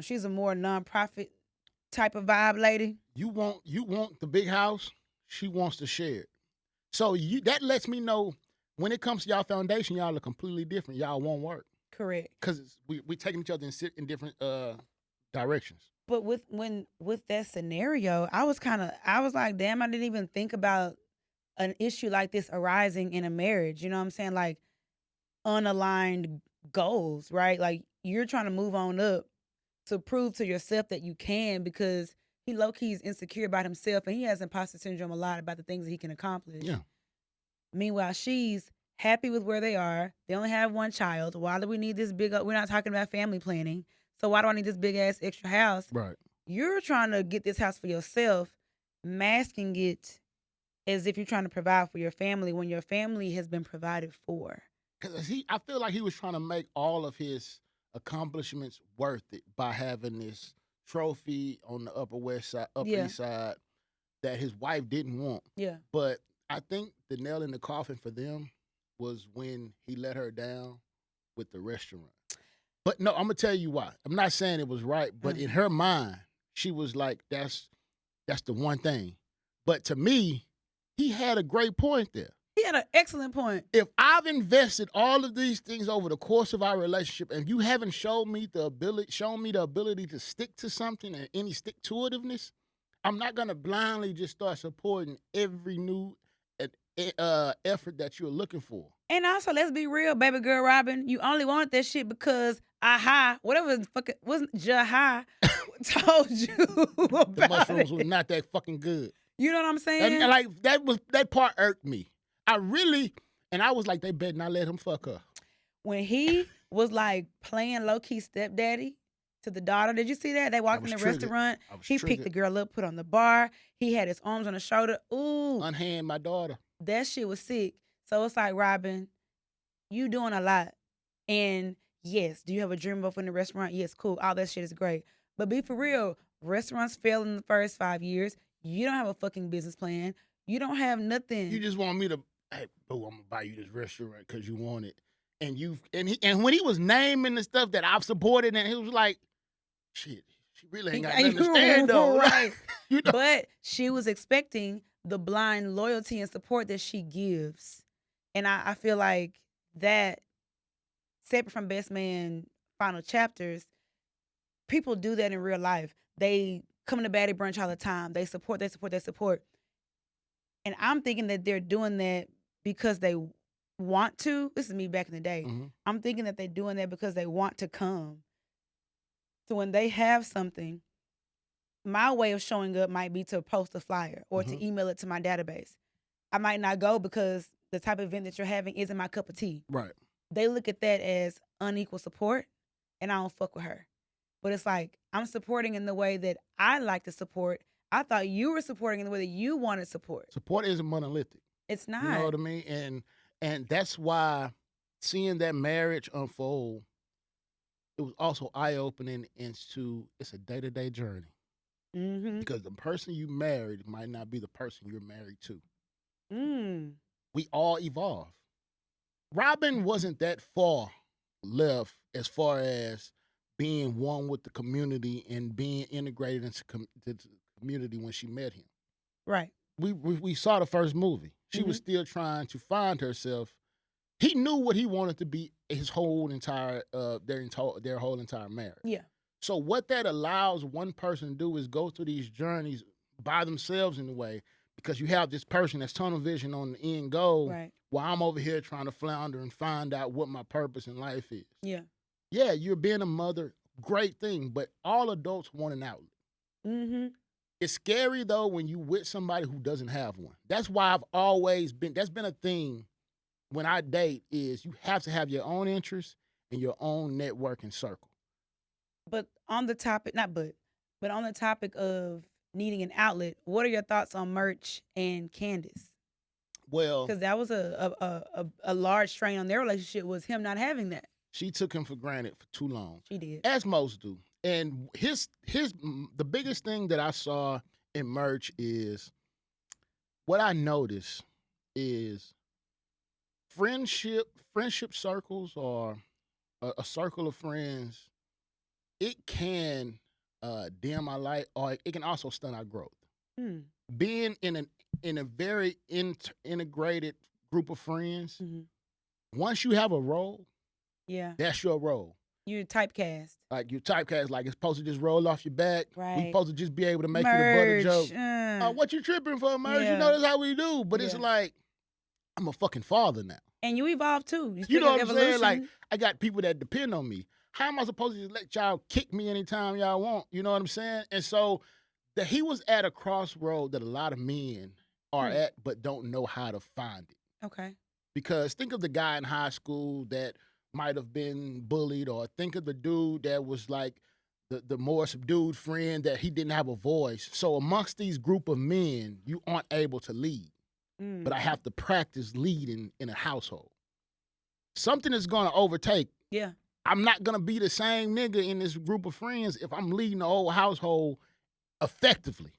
She's a more nonprofit type of vibe lady. You want the big house. She wants to share it. So that lets me know when it comes to y'all foundation, y'all are completely different. Y'all won't work. Correct. Because we taking each other in different directions. But with that scenario, I was like, damn, I didn't even think about an issue like this arising in a marriage. You know what I'm saying? Like unaligned goals, right? Like you're trying to move on up to prove to yourself that you can, because he low-key is insecure about himself and he has imposter syndrome a lot about the things that he can accomplish. Yeah. Meanwhile, she's happy with where they are. They only have one child. Why do we need this big? We're not talking about family planning. So why do I need this big ass extra house? Right. You're trying to get this house for yourself, masking it as if you're trying to provide for your family when your family has been provided for. Because I feel like he was trying to make all of his accomplishments worth it by having this trophy on the Upper East Side that his wife didn't want. Yeah. But I think the nail in the coffin for them was when he let her down with the restaurant. But no, I'm gonna tell you why. I'm not saying it was right, but in her mind, she was like, that's the one thing. But to me, he had a great point there. He had an excellent point. If I've invested all of these things over the course of our relationship and you haven't shown me the ability to stick to something and any stick-to-itiveness, I'm not gonna blindly just start supporting every new effort that you're looking for. And also, let's be real, baby girl Robin, you only wanted that shit because whatever the fuck it wasn't, Jaha told you about the mushrooms it. were not that fucking good. You know what I'm saying? And like that part irked me. I was like, they better not let him fuck her. when he was like playing low key stepdaddy to the daughter. Did you see that? They walked in was the triggered. restaurant. I was He picked the triggered. girl up, put on the bar. He had his arms on her shoulder. Ooh, Unhand my daughter. that shit was sick. So it's like, Robin, you doing a lot. And yes, do you have a dream of opening a restaurant? Yes, cool. All that shit is great. But be for real, restaurants fail in the first 5 years. You don't have a fucking business plan. You don't have nothing. You just want me to, hey, boo, I'm gonna buy you this restaurant because you want it. And when he was naming the stuff that I've supported, and he was like, shit, she really ain't got nothing to stand on. Right. You know? But she was expecting the blind loyalty and support that she gives. And I feel like that, separate from Best Man final chapters, people do that in real life. They come to Baddie Brunch all the time. They support. And I'm thinking that they're doing that because they want to. This is me back in the day. Mhm. I'm thinking that they're doing that because they want to come. So when they have something, my way of showing up might be to post a flyer or to email it to my database. I might not go because the type of event that you're having isn't my cup of tea. Right. They look at that as unequal support, and I don't fuck with her. But it's like, I'm supporting in the way that I like to support. I thought you were supporting in the way that you wanted support. Support isn't monolithic. It's not. You know what I mean? And that's why seeing that marriage unfold, it was also eye-opening into it's a day-to-day journey. Mm-hmm. Because the person you married might not be the person you're married to. Mm. We all evolve. Robin wasn't that far left as far as being one with the community and being integrated into the community when she met him. Right. We saw the first movie. She was still trying to find herself. He knew what he wanted to be his whole entire their whole entire marriage. Yeah. So what that allows one person to do is go through these journeys by themselves in a way, because you have this person that's tunnel vision on the end goal, Right. while I'm over here trying to flounder and find out what my purpose in life is. Yeah. Yeah, you're being a mother, great thing, but all adults want an outlet. Mm-hmm. It's scary though when you with somebody who doesn't have one. That's why I've always been. That's been a thing when I date, is you have to have your own interests and your own networking circle. But on the topic, but on the topic of needing an outlet, what are your thoughts on Merch and Candace? Well, Because that was a large strain on their relationship, was him not having that. she took him for granted for too long, She did. as most do. And the biggest thing that I saw in Merch is, what I noticed is friendship circles, or a circle of friends, it can dim our light, or it can also stunt our growth. Mm. Being in a very integrated group of friends, once you have a role, Yeah. that's your role. You're typecast. Like your typecast, like it's supposed to just roll off your back. Right. We supposed to just be able to make you the butter Merch. joke. What you tripping for, Merch? You Yeah. know that's how we do. But it's Yeah. like, I'm a fucking father now. And you evolve too. You know what I'm evolution. saying? Like, I got people that depend on me. How am I supposed to just let y'all kick me anytime y'all want? You know what I'm saying? And so that he was at a crossroad that a lot of men are at, but don't know how to find it. Okay. Because think of the guy in high school that might have been bullied, or think of the dude that was like the more subdued friend that he didn't have a voice. So amongst these group of men, you aren't able to lead. But I have to practice leading in a household. Something is going to overtake. Yeah. I'm not going to be the same nigga in this group of friends if I'm leading the whole household effectively.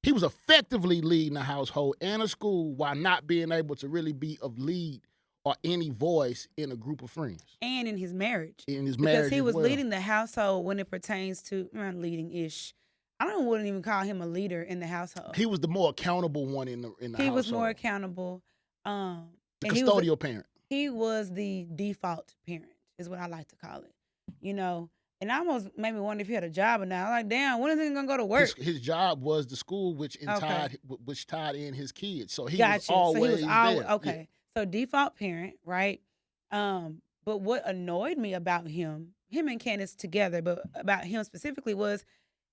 He was effectively leading a household and a school while not being able to really be of lead or any voice in a group of friends. And in his marriage. In his marriage, because he was as well. leading the household when it pertains to leading-ish. I wouldn't even call him a leader in the household. He was the more accountable one in the household. He was more accountable. The custodial parent. He was the default parent, is what I like to call it. You know, and I almost made me wonder if he had a job or not. I'm like, damn, when is he gonna go to work? His job was the school, which tied in his kids. So he was always there. Okay. Yeah. So default parent, right? But what annoyed me about him and Candace together, but about him specifically, was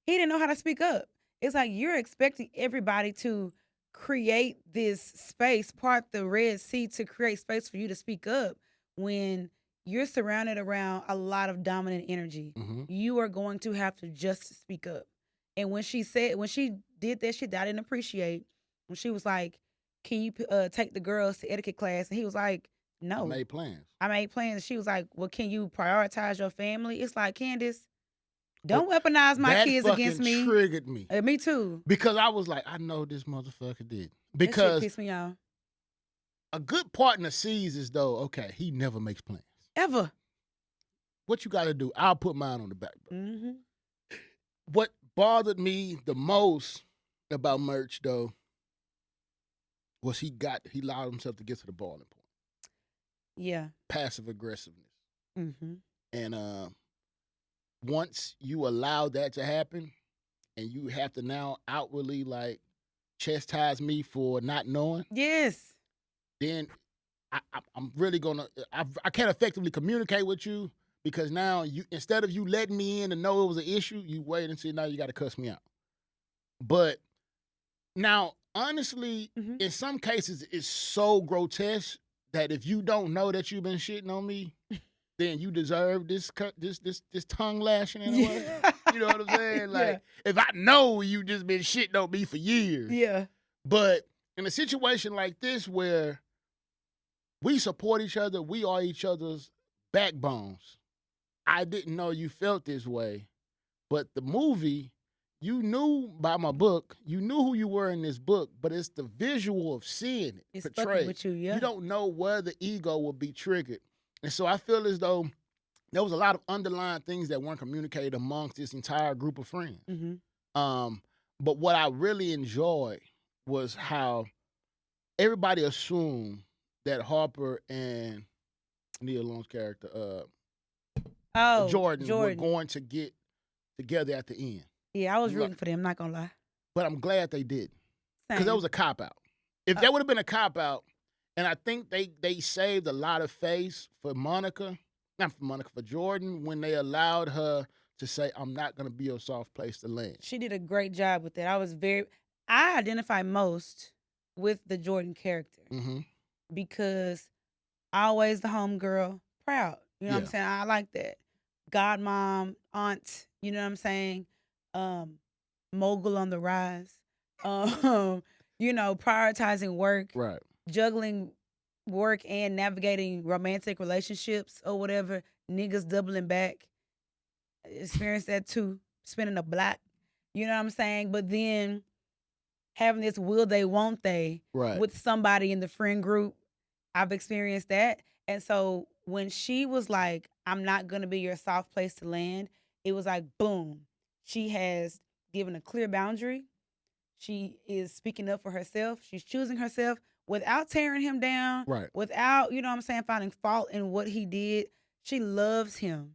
he didn't know how to speak up. It's like you're expecting everybody to create this space, part the Red Sea to create space for you to speak up when you're surrounded around a lot of dominant energy. Mm-hmm. You are going to have to just speak up. And when she did that shit that I didn't appreciate, when she was like, "Can you take the girls to etiquette class?" and he was like, I "No, made plans. I made plans." She was like, "Well, can you prioritize your family?" It's like, Candace, But don't weaponize my that kids against fucking me. triggered me. Me too. Because I was like, I know this motherfucker did. That shit Because pissed me off. a good partner sees as though, okay, he never makes plans. Ever. What you got to do? I'll put mine on the back burner. Mm-hmm. What bothered me the most about Merch, though, was he allowed himself to get to the boiling point. Yeah. Passive aggressiveness. Mm-hmm. And once you allow that to happen, and you have to now outwardly like chastise me for not knowing, Yes. then I'm really I can't effectively communicate with you, because now you, instead of you letting me in to know it was an issue, you wait and see, now you got to cuss me out. But now, honestly, Mm-hmm. in some cases, it's so grotesque that if you don't know that you've been shitting on me, then you deserve this tongue lashing in a way. You know what I'm saying? Like, Yeah. if I know you just been shitting on me for years. Yeah. But in a situation like this where we support each other, we are each other's backbones, I didn't know you felt this way. But the movie, you knew by my book, you knew who you were in this book, but it's the visual of seeing it It's portrayed. fucking with you, yeah. You don't know where the ego will be triggered. And so I feel as though there was a lot of underlying things that weren't communicated amongst this entire group of friends. Mm-hmm. But what I really enjoyed was how everybody assumed that Harper and Nia Long's character, Jordan, were going to get together at the end. Yeah, I was rooting for them, not gonna lie. But I'm glad they didn't. Because that was a cop-out. If that would have been a cop-out, and I think they saved a lot of face for for Jordan, when they allowed her to say, I'm not going to be your soft place to land. She did a great job with that. I identify most with the Jordan character. Mm-hmm. Because always the homegirl, proud. You know what I'm saying? I like that. Godmom, aunt, you know what I'm saying? Mogul on the rise. Prioritizing work. Right. Juggling work and navigating romantic relationships or whatever. Niggas doubling back. Experienced that too. Spinning a block. You know what I'm saying? But then having this will they, won't they with somebody in the friend group. I've experienced that. And so when she was like, I'm not going to be your soft place to land, it was like, boom. She has given a clear boundary. She is speaking up for herself. She's choosing herself without tearing him down. Right. Without, finding fault in what he did. She loves him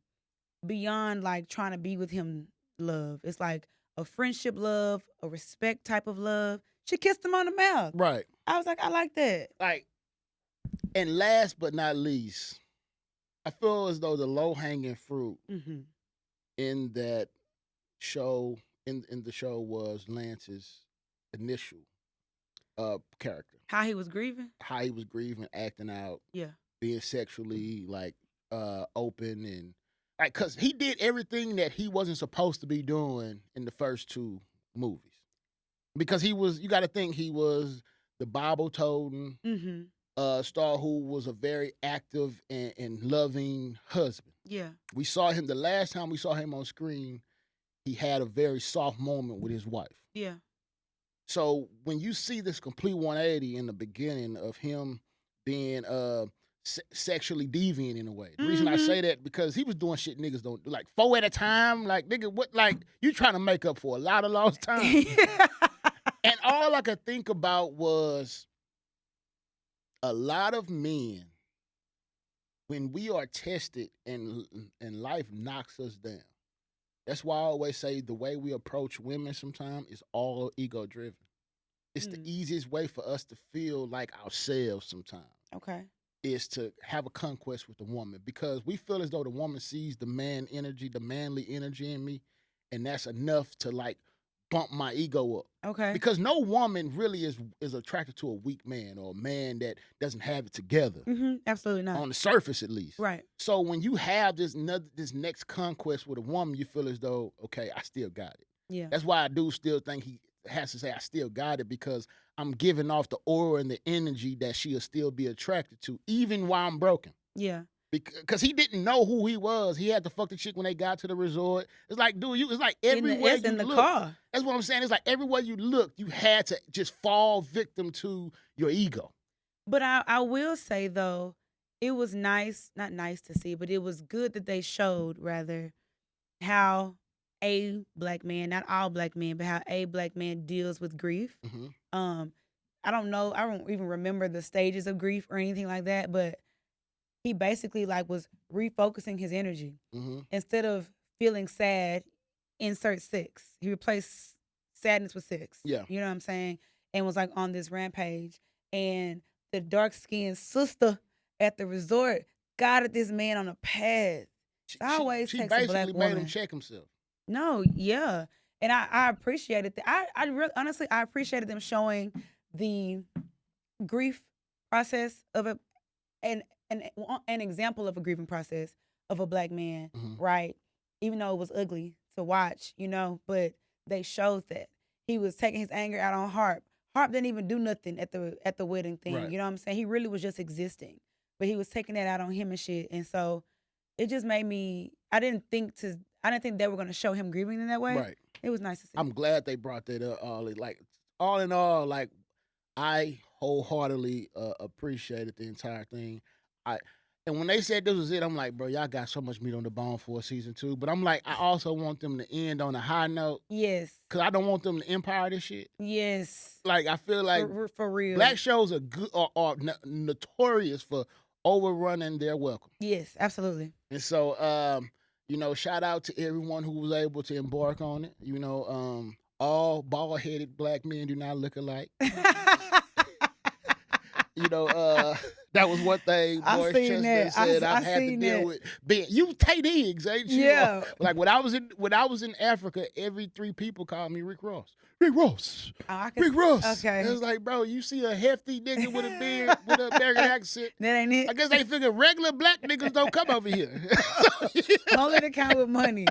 beyond like trying to be with him love. It's like a friendship love, a respect type of love. She kissed him on the mouth. Right. I was like, I like that. Like, and last but not least, I feel as though the low-hanging fruit in that show, in the show, was Lance's initial character. How he was grieving? How he was grieving, acting out. Yeah. Being sexually, like, open, and like, because he did everything that he wasn't supposed to be doing in the first two movies. Because you got to think, he was the Bible-toting star who was a very active and loving husband. Yeah. We saw him, the last time we saw him on screen, he had a very soft moment with his wife. Yeah. So when you see this complete 180 in the beginning of him being sexually deviant in a way. The reason I say that, because he was doing shit niggas don't do, like 4 at a time. Like, nigga, what? Like, you trying to make up for a lot of lost time. And all I could think about was a lot of men, when we are tested and life knocks us down. That's why I always say the way we approach women sometimes is all ego driven. It's the easiest way for us to feel like ourselves sometimes. Okay. Is to have a conquest with the woman, because we feel as though the woman sees the man energy, the manly energy in me, and that's enough to like bump my ego up. Okay. Because no woman really is attracted to a weak man or a man that doesn't have it together. Absolutely not. On the surface, at least. Right. So when you have this next conquest with a woman, you feel as though, okay, I still got it. Yeah. That's why I do still think he has to say I still got it, because I'm giving off the aura and the energy that she'll still be attracted to, even while I'm broken. Yeah. Because he didn't know who he was. He had to fuck the chick when they got to the resort. It's like, dude, it's like everywhere you in the look. car. That's what I'm saying. It's like everywhere you look, you had to just fall victim to your ego. But I will say, though, it was nice, not nice to see, but it was good that they showed, rather, how a black man, not all black men, but how a black man deals with grief. I don't know. I don't even remember the stages of grief or anything like that, but he basically like was refocusing his energy. Instead of feeling sad, insert sex. He replaced sadness with sex. Yeah. You know what I'm saying? And was like on this rampage. And the dark-skinned sister at the resort guided this man on a path. It always She takes a black basically woman. made him check himself. No, yeah. And I appreciated that. I really, honestly, I appreciated them showing the grief process of an example of a grieving process of a black man, right? Even though it was ugly to watch, but they showed that he was taking his anger out on Harp. Harp didn't even do nothing at the wedding thing. Right. You know what I'm saying? He really was just existing, but he was taking that out on him and shit. And so it just made me. I didn't think they were gonna show him grieving in that way. Right. It was nice to see. I'm glad they brought that up. All in all, like, I wholeheartedly appreciated the entire thing. And when they said this was it, I'm like, bro, y'all got so much meat on the bone for season 2. But I'm like, I also want them to end on a high note. Yes. Because I don't want them to empire this shit. Yes. Like, I feel like for real, black shows are notorious for overrunning their welcome. Yes, absolutely. And so, shout out to everyone who was able to embark on it. All bald-headed black men do not look alike. That was one thing Boris Chestnut said. I've had to deal with being. You Tay Diggs, ain't you? Yeah. Like when I was in Africa, every 3 people called me Rick Ross. Rick Ross. Rick Ross. Okay. It was like, bro, you see a hefty nigga with a beard with an American accent. That ain't it. I guess they figure regular black niggas don't come over here. Only the kind with money.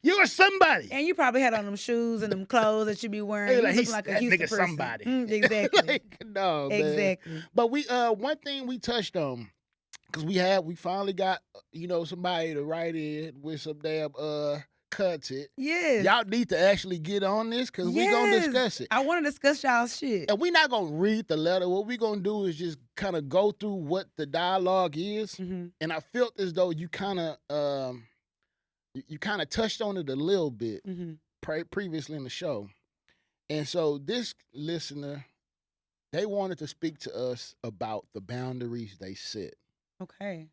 You are somebody. And you probably had on them shoes and them clothes that you be wearing. Like, he's like a Houston nigga person. Somebody. Exactly. Like, no, man. Exactly. But we one thing we touched on, because we finally got somebody to write in with some damn content. Yes. Y'all need to actually get on this, because we gonna discuss it. I want to discuss y'all's shit. And we're not gonna read the letter. What we gonna do is just kind of go through what the dialogue is. And I felt as though you kind of touched on it a little bit previously in the show. And so this listener, they wanted to speak to us about the boundaries they set. Okay.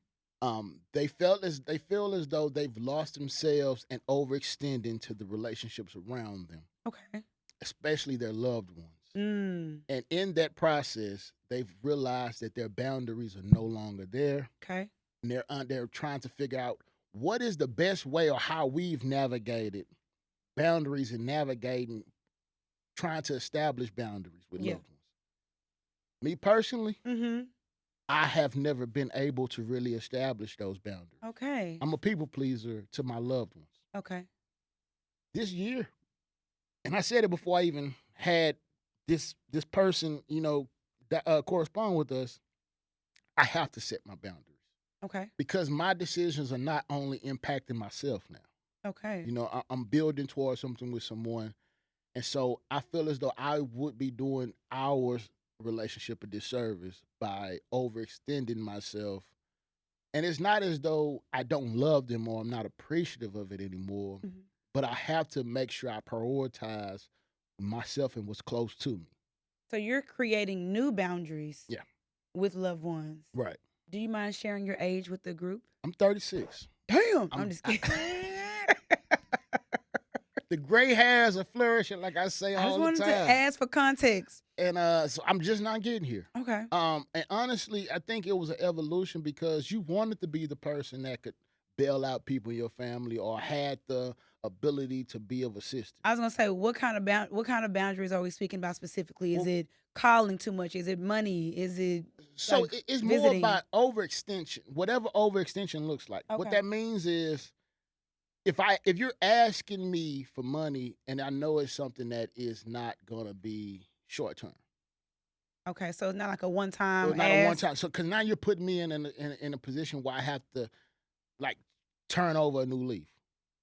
They feel as though they've lost themselves and overextend into the relationships around them. Okay. Especially their loved ones. And in that process, they've realized that their boundaries are no longer there. Okay. And they're trying to figure out what is the best way, or how we've navigated boundaries and trying to establish boundaries with loved ones. Me personally, I have never been able to really establish those boundaries. Okay. I'm a people pleaser to my loved ones. Okay. This year, and I said it before I even had this person, that correspond with us, I have to set my boundaries. Okay. Because my decisions are not only impacting myself now. Okay. I'm building towards something with someone. And so I feel as though I would be doing our relationship a disservice by overextending myself. And it's not as though I don't love them or I'm not appreciative of it anymore, but I have to make sure I prioritize myself and what's close to me. So you're creating new boundaries with loved ones. Right. Do you mind sharing your age with the group? I'm 36. Damn. I'm just kidding. The gray hairs are flourishing, like I say all the time. I just wanted to ask for context. And so I'm just not getting here. Okay. And honestly, I think it was an evolution, because you wanted to be the person that could bail out people in your family or had the ability to be of assistance. I was gonna say, what kind of boundaries are we speaking about specifically? Is Well, it calling too much? Is it money? Is it so like it's more visiting? about overextension, whatever overextension looks like. What Okay. that means is if you're asking me for money and I know it's something that is not gonna be short term. Okay. So it's not like a one So time not a one ask. time. So because now you're putting me in a position where I have to like turn over a new leaf.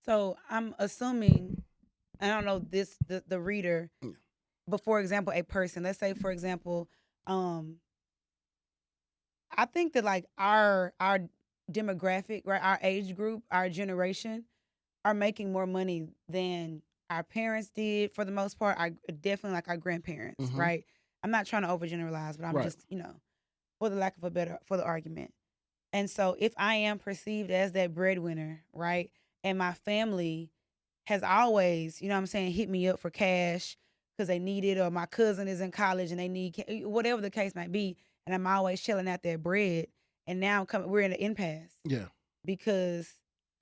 So I'm assuming, I don't know this the reader, Yeah. but for example, a person. Let's say, for example, um, I think that like our demographic, right, our age group, our generation, are making more money than our parents did for the most part. I definitely like our grandparents, Mm-hmm. right? I'm not trying to overgeneralize, but I'm Right. just, for the lack of a better for the argument. And so if I am perceived as that breadwinner, right? And my family has always, you know what I'm saying, hit me up for cash because they need it, or my cousin is in college and they need whatever the case might be, and I'm always shelling out their bread. And now we're in an impasse Yeah. because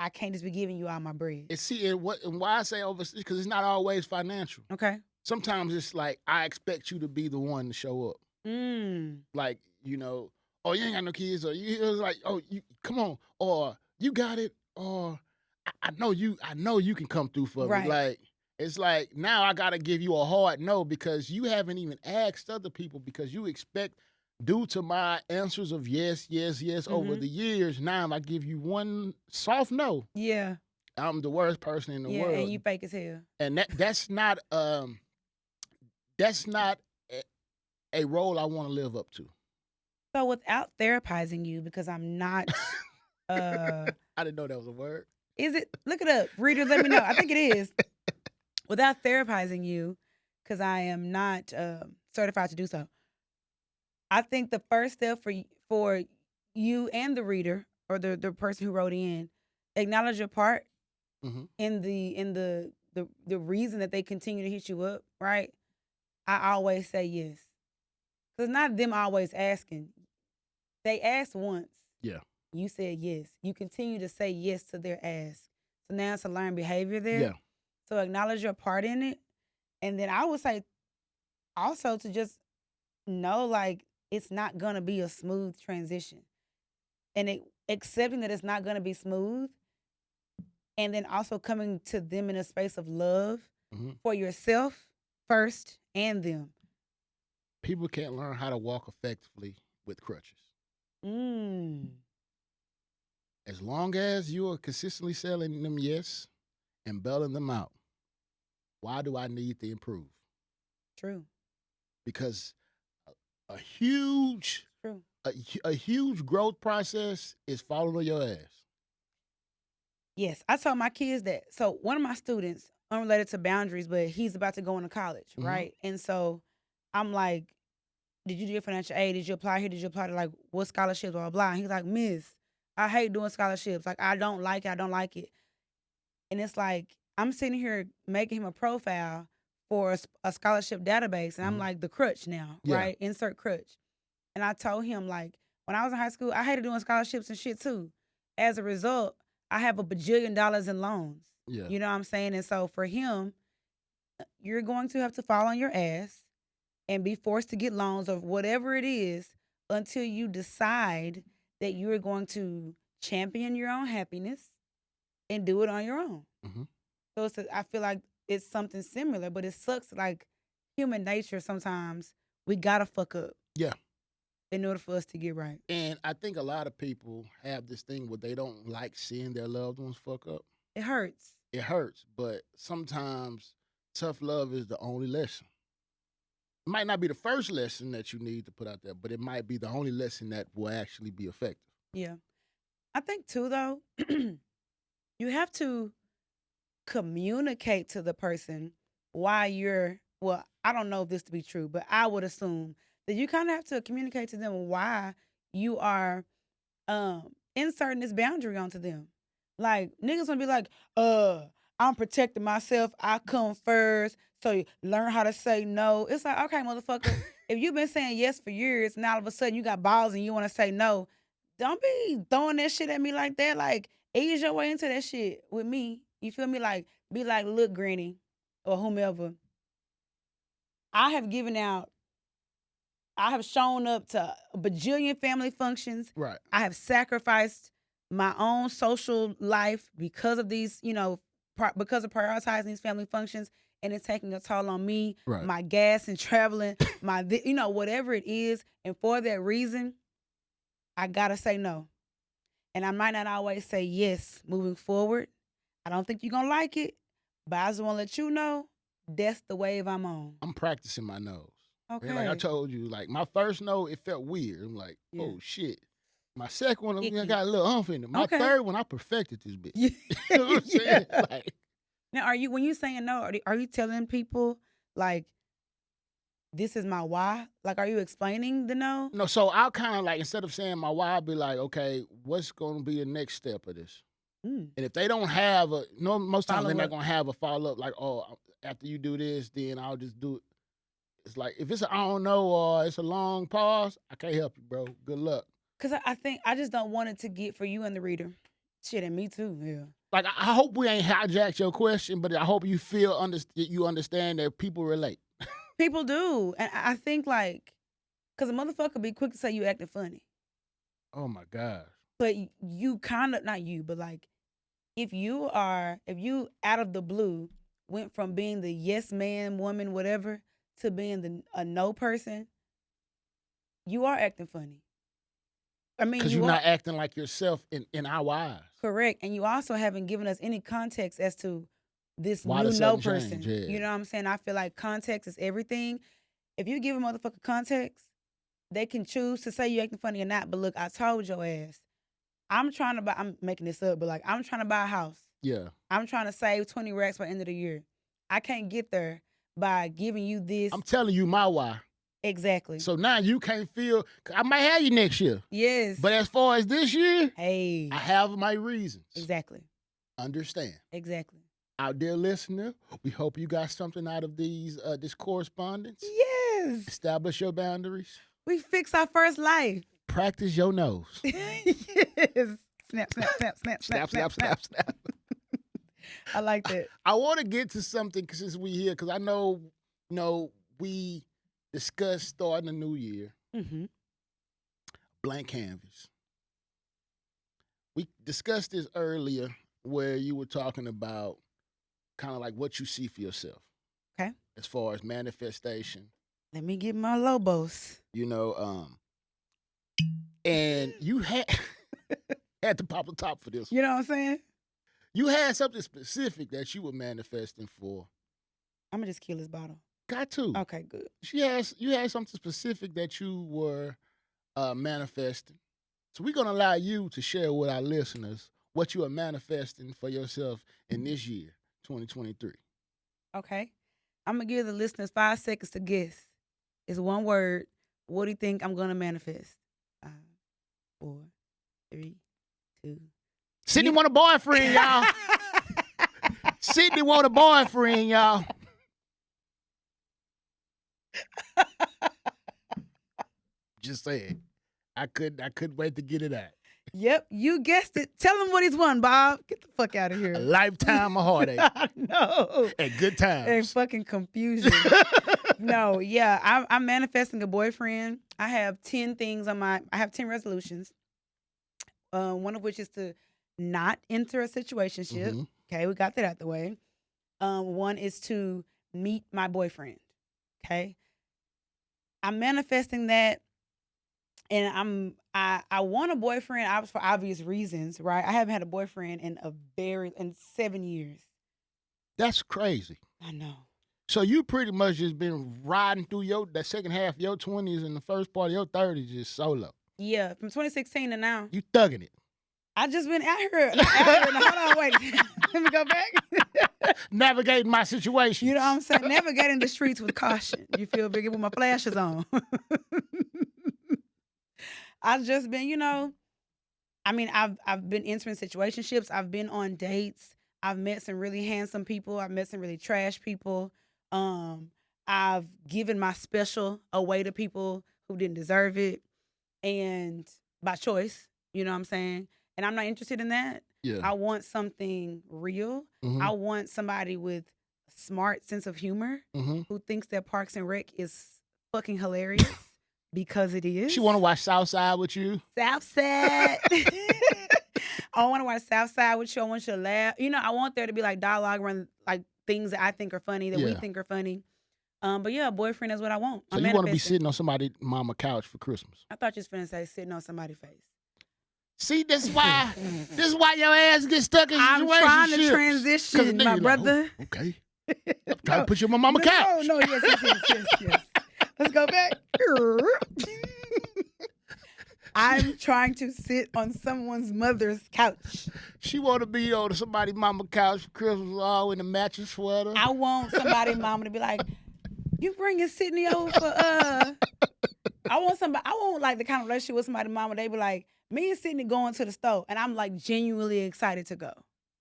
I can't just be giving you all my bread. And why I say overseas because it's not always financial. Okay. Sometimes it's like I expect you to be the one to show up. Mm. Like oh you ain't got no kids, or you it's like oh you come on, or you got it, or I know you can come through for me. Right. Like it's like now I gotta give you a hard no because you haven't even asked other people because you expect due to my answers of yes, yes, yes over Mm-hmm. the years. Now I give you one soft no. Yeah. I'm the worst person in the Yeah. And world, you fake as hell. and that's not a role I want to live up to. So without therapizing you, because I'm not uh I didn't know that was a word. is it, look it up. Readers, let me know. I think it is. Without therapizing you, because I am not certified to do so. I think the first step for you and the reader, or the person who wrote in, acknowledge your part Mm-hmm. in the reason that they continue to hit you up, right? I always say yes. Because not them always asking. They asked once. Yeah. You said yes. You continue to say yes to their ask. So now it's a learned behavior there. Yeah. So acknowledge your part in it. And then I would say also to just know like it's not gonna be a smooth transition. And accepting that it's not gonna be smooth, and then also coming to them in a space of love Mm-hmm. for yourself first and them. People can't learn how to walk effectively with crutches. Mm. As long as you are consistently selling them yes and bailing them out, why do I need to improve? True. Because a huge True. a huge growth process is falling on your ass. Yes. I told my kids that. So one of my students, unrelated to boundaries, but he's about to go into college, Mhm. right? And so I'm like, did you do your financial aid? Did you apply here? Did you apply to like what scholarships, blah, blah, blah? And he's like, Miss, I hate doing scholarships. Like, I don't like it. I don't like it. And it's like, I'm sitting here making him a profile for a scholarship database. And I'm Mhm. like, the crutch now, Yeah. right? Insert crutch. And I told him, like, when I was in high school, I hated doing scholarships and shit too. As a result, I have a bajillion dollars in loans. Yeah. You know what I'm saying? And so for him, you're going to have to fall on your ass and be forced to get loans of whatever it is until you decide that you're going to champion your own happiness and do it on your own. Mm-hmm. So I feel like it's something similar, but it sucks. Like human nature, sometimes we gotta fuck up. Yeah. In order for us to get right. And I think a lot of people have this thing where they don't like seeing their loved ones fuck up. It hurts. It hurts, but sometimes tough love is the only lesson. It might not be the first lesson that you need to put out there, but it might be the only lesson that will actually be effective. Yeah. I think too though, you have to communicate to the person why I don't know if this to be true, but I would assume that you kind of have to communicate to them why you are inserting this boundary onto them. Like niggas gonna be like, I'm protecting myself, I come first. So you learn how to say no. It's like, okay, motherfucker, if you've been saying yes for years and all of a sudden you got balls and you want to say no, don't be throwing that shit at me like that. Like, ease your way into that shit with me. You feel me? Like, be like, look, granny, or whomever. I have shown up to a bajillion family functions. Right. I have sacrificed my own social life because of these, because of prioritizing these family functions, and it's taking a toll on me, Right. my gas and traveling, whatever it is. And for that reason, I gotta say no. And I might not always say yes moving forward. I don't think you're gonna like it, but I just wanna let you know that's the wave I'm on. I'm practicing my no's. Okay. And like I told you, like my first no, it felt weird. I'm like, oh shit. My second one, I got a little umph in it. My third one, I perfected this bitch. Yeah. You know what I'm saying? Like, now, when you saying no, are you telling people like, this is my why? Like, are you explaining the no? No, so I'll kind of like, instead of saying my why, I'll be like, okay, what's going to be the next step of this? And if they don't have most times they're not going to have a follow up like, oh, after you do this, then I'll just do it. It's like, if it's I don't know or it's a long pause, I can't help you, bro. Good luck. Because I think I just don't want it to get for you and the reader. Shit, and me too, yeah. Like, I hope we ain't hijacked your question, but I hope you feel you understand that people relate. People do. And I think, like, because a motherfucker be quick to say you acting funny. Oh, my gosh. But you kind of, not you, but like, if you out of the blue went from being the yes man, woman, whatever, to being a no person, you are acting funny. I mean, because you're not acting like yourself in our eyes. Correct. And you also haven't given us any context as to this why new no person. Change, yeah. You know what I'm saying? I feel like context is everything. If you give a motherfucker context, they can choose to say you acting funny or not. But look, I told your ass, I'm making this up, but like, I'm trying to buy a house. Yeah. I'm trying to save 20 racks by the end of the year. I can't get there by giving you this. I'm telling you my why. Exactly. So now you can't feel, I might have you next year. Yes. But as far as this year, hey, I have my reasons. Exactly. Understand. Exactly. Out there, listener, we hope you got something out of this correspondence. Yes. Establish your boundaries. We fix our first life. Practice your nose. Yes. Snap, snap, snap, snap, snap, snap, snap, snap. I like that. I want to get to something since we here, because I know, we discussed starting a new year. Mm-hmm. Blank canvas. We discussed this earlier where you were talking about kind of like what you see for yourself. Okay. As far as manifestation. Let me get my Lobos. And you had to pop the top for this. You know what I'm saying? You had something specific that you were manifesting for. I'm gonna just kill this bottle. Got to. Okay, good. You had something specific that you were manifesting. So we're gonna allow you to share with our listeners what you are manifesting for yourself in this year, 2023. Okay. I'm gonna give the listeners 5 seconds to guess. It's one word. What do you think I'm gonna manifest? 5, 4, 3, 2. Sydney want a boyfriend, y'all. Sydney want a boyfriend, y'all. Just saying. I couldn't wait to get it out. Yep, you guessed it. Tell him what he's won, Bob. Get the fuck out of here. A lifetime of heartache. No. And good times. And fucking confusion. No, yeah, I'm manifesting a boyfriend. I have 10 things I have 10 resolutions. One of which is to not enter a situationship. Mm-hmm. Okay, we got that out the way. One is to meet my boyfriend. Okay. I'm manifesting that, and I want a boyfriend for obvious reasons, right? I haven't had a boyfriend in 7 years. That's crazy. I know. So you pretty much just been riding through that second half of your 20s and the first part of your 30s just solo. Yeah, from 2016 to now. You thugging it. I just been out here. Hold on, wait. Let me go back. Navigating my situation. You know what I'm saying? Navigating the streets with caution. You feel big with my flashes on. I've just been, I've been entering situationships. I've been on dates. I've met some really handsome people. I've met some really trash people. I've given my special away to people who didn't deserve it, and by choice. You know what I'm saying? And I'm not interested in that. Yeah. I want something real. Mm-hmm. I want somebody with a smart sense of humor Mm-hmm. who thinks that Parks and Rec is fucking hilarious because it She is. want to watch Southside with you. Southside. I want to watch Southside with you. I want you to laugh. I want there to be like dialogue around like things that I think are funny, that we Yeah. think are funny. But yeah, a boyfriend is what I want. So I'm you want to be manifesting. sitting on somebody's mama couch for Christmas. I thought you was finna say sitting on somebody's face. See, this is why your ass gets stuck in I'm situationships. trying to 'Cause the transition, nigga my like, brother. "Oh, okay. I'm trying to put you on my mama couch. No, yes. Let's go back. I'm trying to sit on someone's mother's couch. She want to be on somebody's mama couch for Christmas, all in a matching sweater. I want somebody's mama to be like, you bringing Sydney over for I want like the kind of relationship with somebody's mama. They be like, me and Sydney going to the store, and I'm like genuinely excited to go.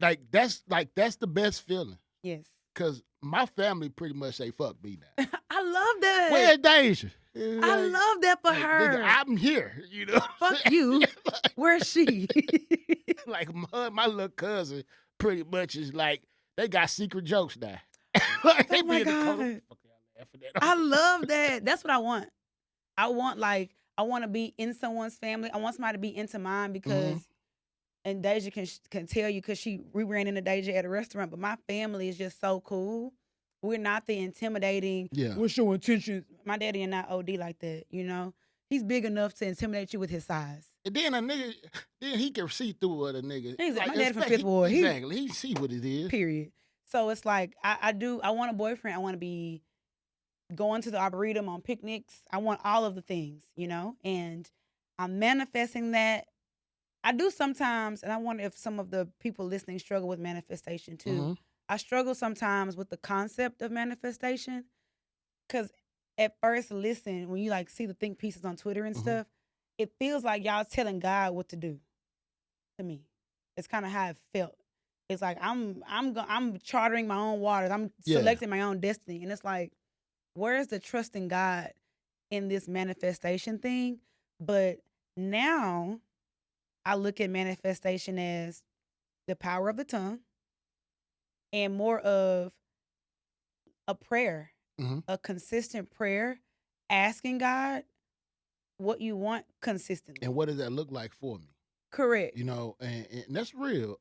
That's the best feeling. Yes. Cause my family pretty much say fuck me now. I love that. Where's Deja? I love that for her. Nigga, I'm here, Fuck you. Where's she? Like my little cousin pretty much is like, they got secret jokes now. They Oh my be in the corner, God. "Fuck y'all laughing at?" I love that. That's what I want. I want to be in someone's family. I want somebody to be into mine because, and Deja can tell you because we ran into Deja at a restaurant. But my family is just so cool. We're not the intimidating. Yeah. What's your intentions? My daddy and not OD like that. He's big enough to intimidate you with his size. And then a nigga, then he can see through what a nigga. Exactly. My daddy from Fifth Ward. Exactly. He see what it is. Period. So it's like I want a boyfriend. I want to be going to the Arboretum on picnics. I want all of the things, and I'm manifesting that. I do sometimes, and I wonder if some of the people listening struggle with manifestation too. Mm-hmm. I struggle sometimes with the concept of manifestation because at first, listen, when you like see the think pieces on Twitter and stuff, it feels like y'all telling God what to do. To me, it's kind of how it felt. It's like I'm chartering my own waters. I'm selecting my own destiny, and it's like, where's the trust in God in this manifestation thing? But now I look at manifestation as the power of the tongue and more of a prayer, a consistent prayer, asking God what you want consistently. And what does that look like for me? Correct. And that's real.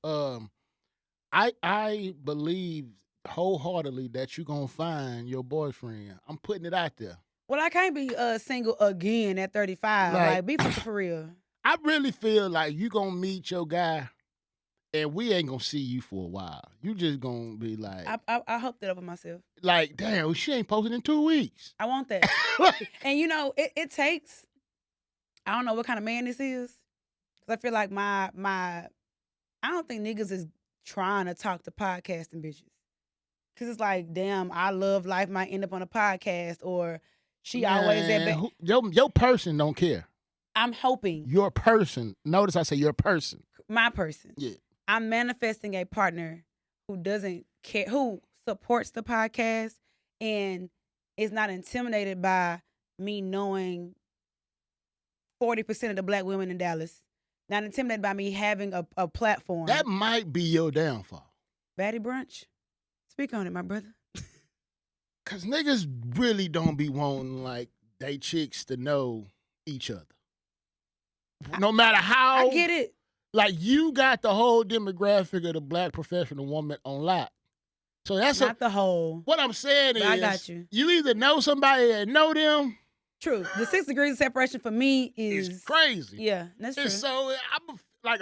I believe wholeheartedly that you're gonna find your boyfriend. I'm putting it out there. Well, I can't be single again at 35. Like be for real. I really feel like you gonna meet your guy, and we ain't gonna see you for a while. You just gonna be like, I hope that over myself. Like, damn, she ain't posted in 2 weeks. I want that. And it takes. I don't know what kind of man this is, because I feel like my I don't think niggas is trying to talk to podcasting bitches. Because it's like, damn, I love life might end up on a podcast, or she always at your person don't care. I'm hoping. Your person. Notice I say your person. My person. Yeah. I'm manifesting a partner who doesn't care, who supports the podcast and is not intimidated by me knowing 40% of the black women in Dallas. Not intimidated by me having a platform. That might be your downfall. Baddie Brunch? Speak on it, my brother. Because niggas really don't be wanting, like, they chicks to know each other. No matter how. I get it. Like, you got the whole demographic of the black professional woman on lock. So that's not the whole. What I'm saying is, I got you. You either know somebody and know them. True. The 6 degrees of separation for me is crazy. Yeah, that's true. So I'm like,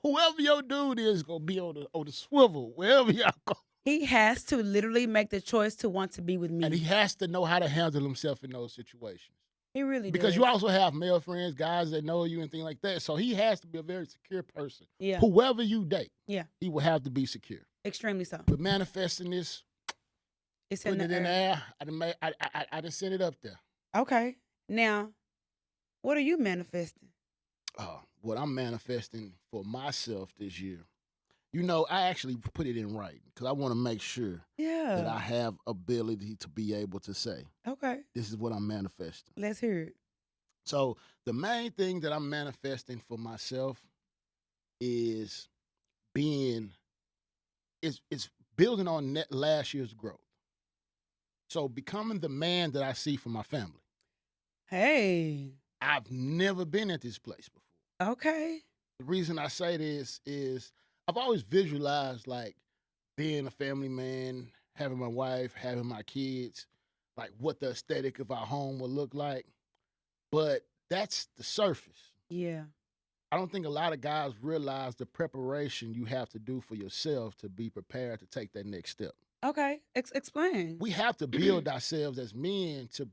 whoever your dude is gonna be on the swivel wherever y'all go. He has to literally make the choice to want to be with me, and he has to know how to handle himself in those situations. He really does. Because you also have male friends, guys that know you and things like that. So he has to be a very secure person. Yeah. Whoever you date. Yeah. He will have to be secure. Extremely so. But manifesting this, it's putting it in the air. I done sent it up there. Okay. Now, what are you manifesting? What I'm manifesting for myself this year. I actually put it in writing because I want to make sure that I have ability to be able to say, okay, this is what I'm manifesting. Let's hear it. So the main thing that I'm manifesting for myself is being it's building on last year's growth. So becoming the man that I see for my family. Hey. I've never been at this place before. Okay. The reason I say this is I've always visualized like being a family man, having my wife, having my kids, like what the aesthetic of our home would look like. But that's the surface. Yeah. I don't think a lot of guys realize the preparation you have to do for yourself to be prepared to take that next step. Okay. Explain. We have to build ourselves as men to,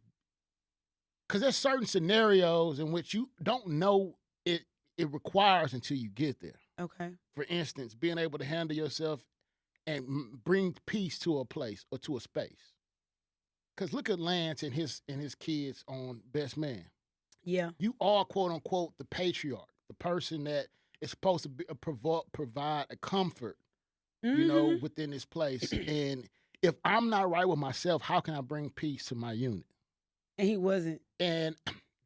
because there's certain scenarios in which you don't know it requires until you get there. Okay. For instance, being able to handle yourself and bring peace to a place or to a space. Because look at Lance and his kids on Best Man. Yeah. You are, quote unquote, the patriarch, the person that is supposed to be provide a comfort, within this place. And if I'm not right with myself, how can I bring peace to my unit? And he wasn't. And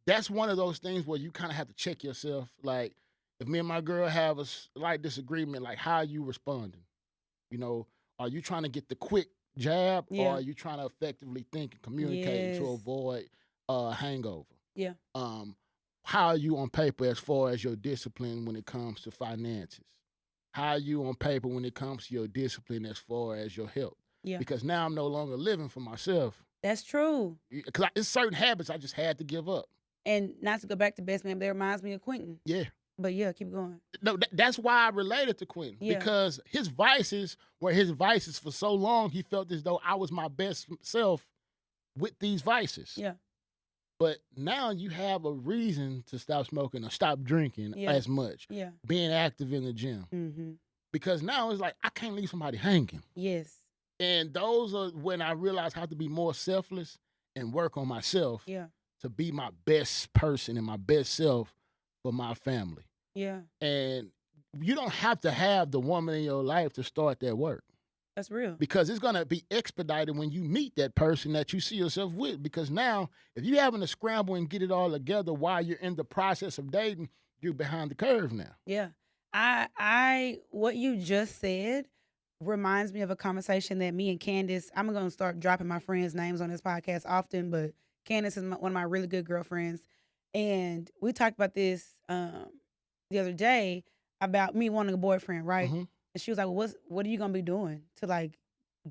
that's one of those things where you kind of have to check yourself. Like, if me and my girl have a slight disagreement, like, how are you responding? Are you trying to get the quick jab, or are you trying to effectively think and communicate to avoid a hangover? Yeah. How are you on paper as far as your discipline when it comes to finances? How are you on paper when it comes to your discipline as far as your health? Yeah. Because now I'm no longer living for myself. That's true. Because it's certain habits I just had to give up. And not to go back to Best Man, but that reminds me of Quentin. Yeah. But yeah, keep going. No, that's why I related to Quentin. Yeah. Because his vices were his vices for so long, he felt as though I was my best self with these vices. Yeah. But now you have a reason to stop smoking or stop drinking as much. Yeah. Being active in the gym. Mm-hmm. Because now it's like, I can't leave somebody hanging. Yes. And those are when I realized how to be more selfless and work on myself to be my best person and my best self for my family. Yeah. And you don't have to have the woman in your life to start that work. That's real. Because it's going to be expedited when you meet that person that you see yourself with. Because now, if you're having to scramble and get it all together while you're in the process of dating, you're behind the curve now. Yeah. What you just said reminds me of a conversation that me and Candace, I'm going to start dropping my friends' names on this podcast often, but Candace is one of my really good girlfriends. And we talked about this the other day about me wanting a boyfriend, right? Mm-hmm. And she was like, well, what are you going to be doing to like,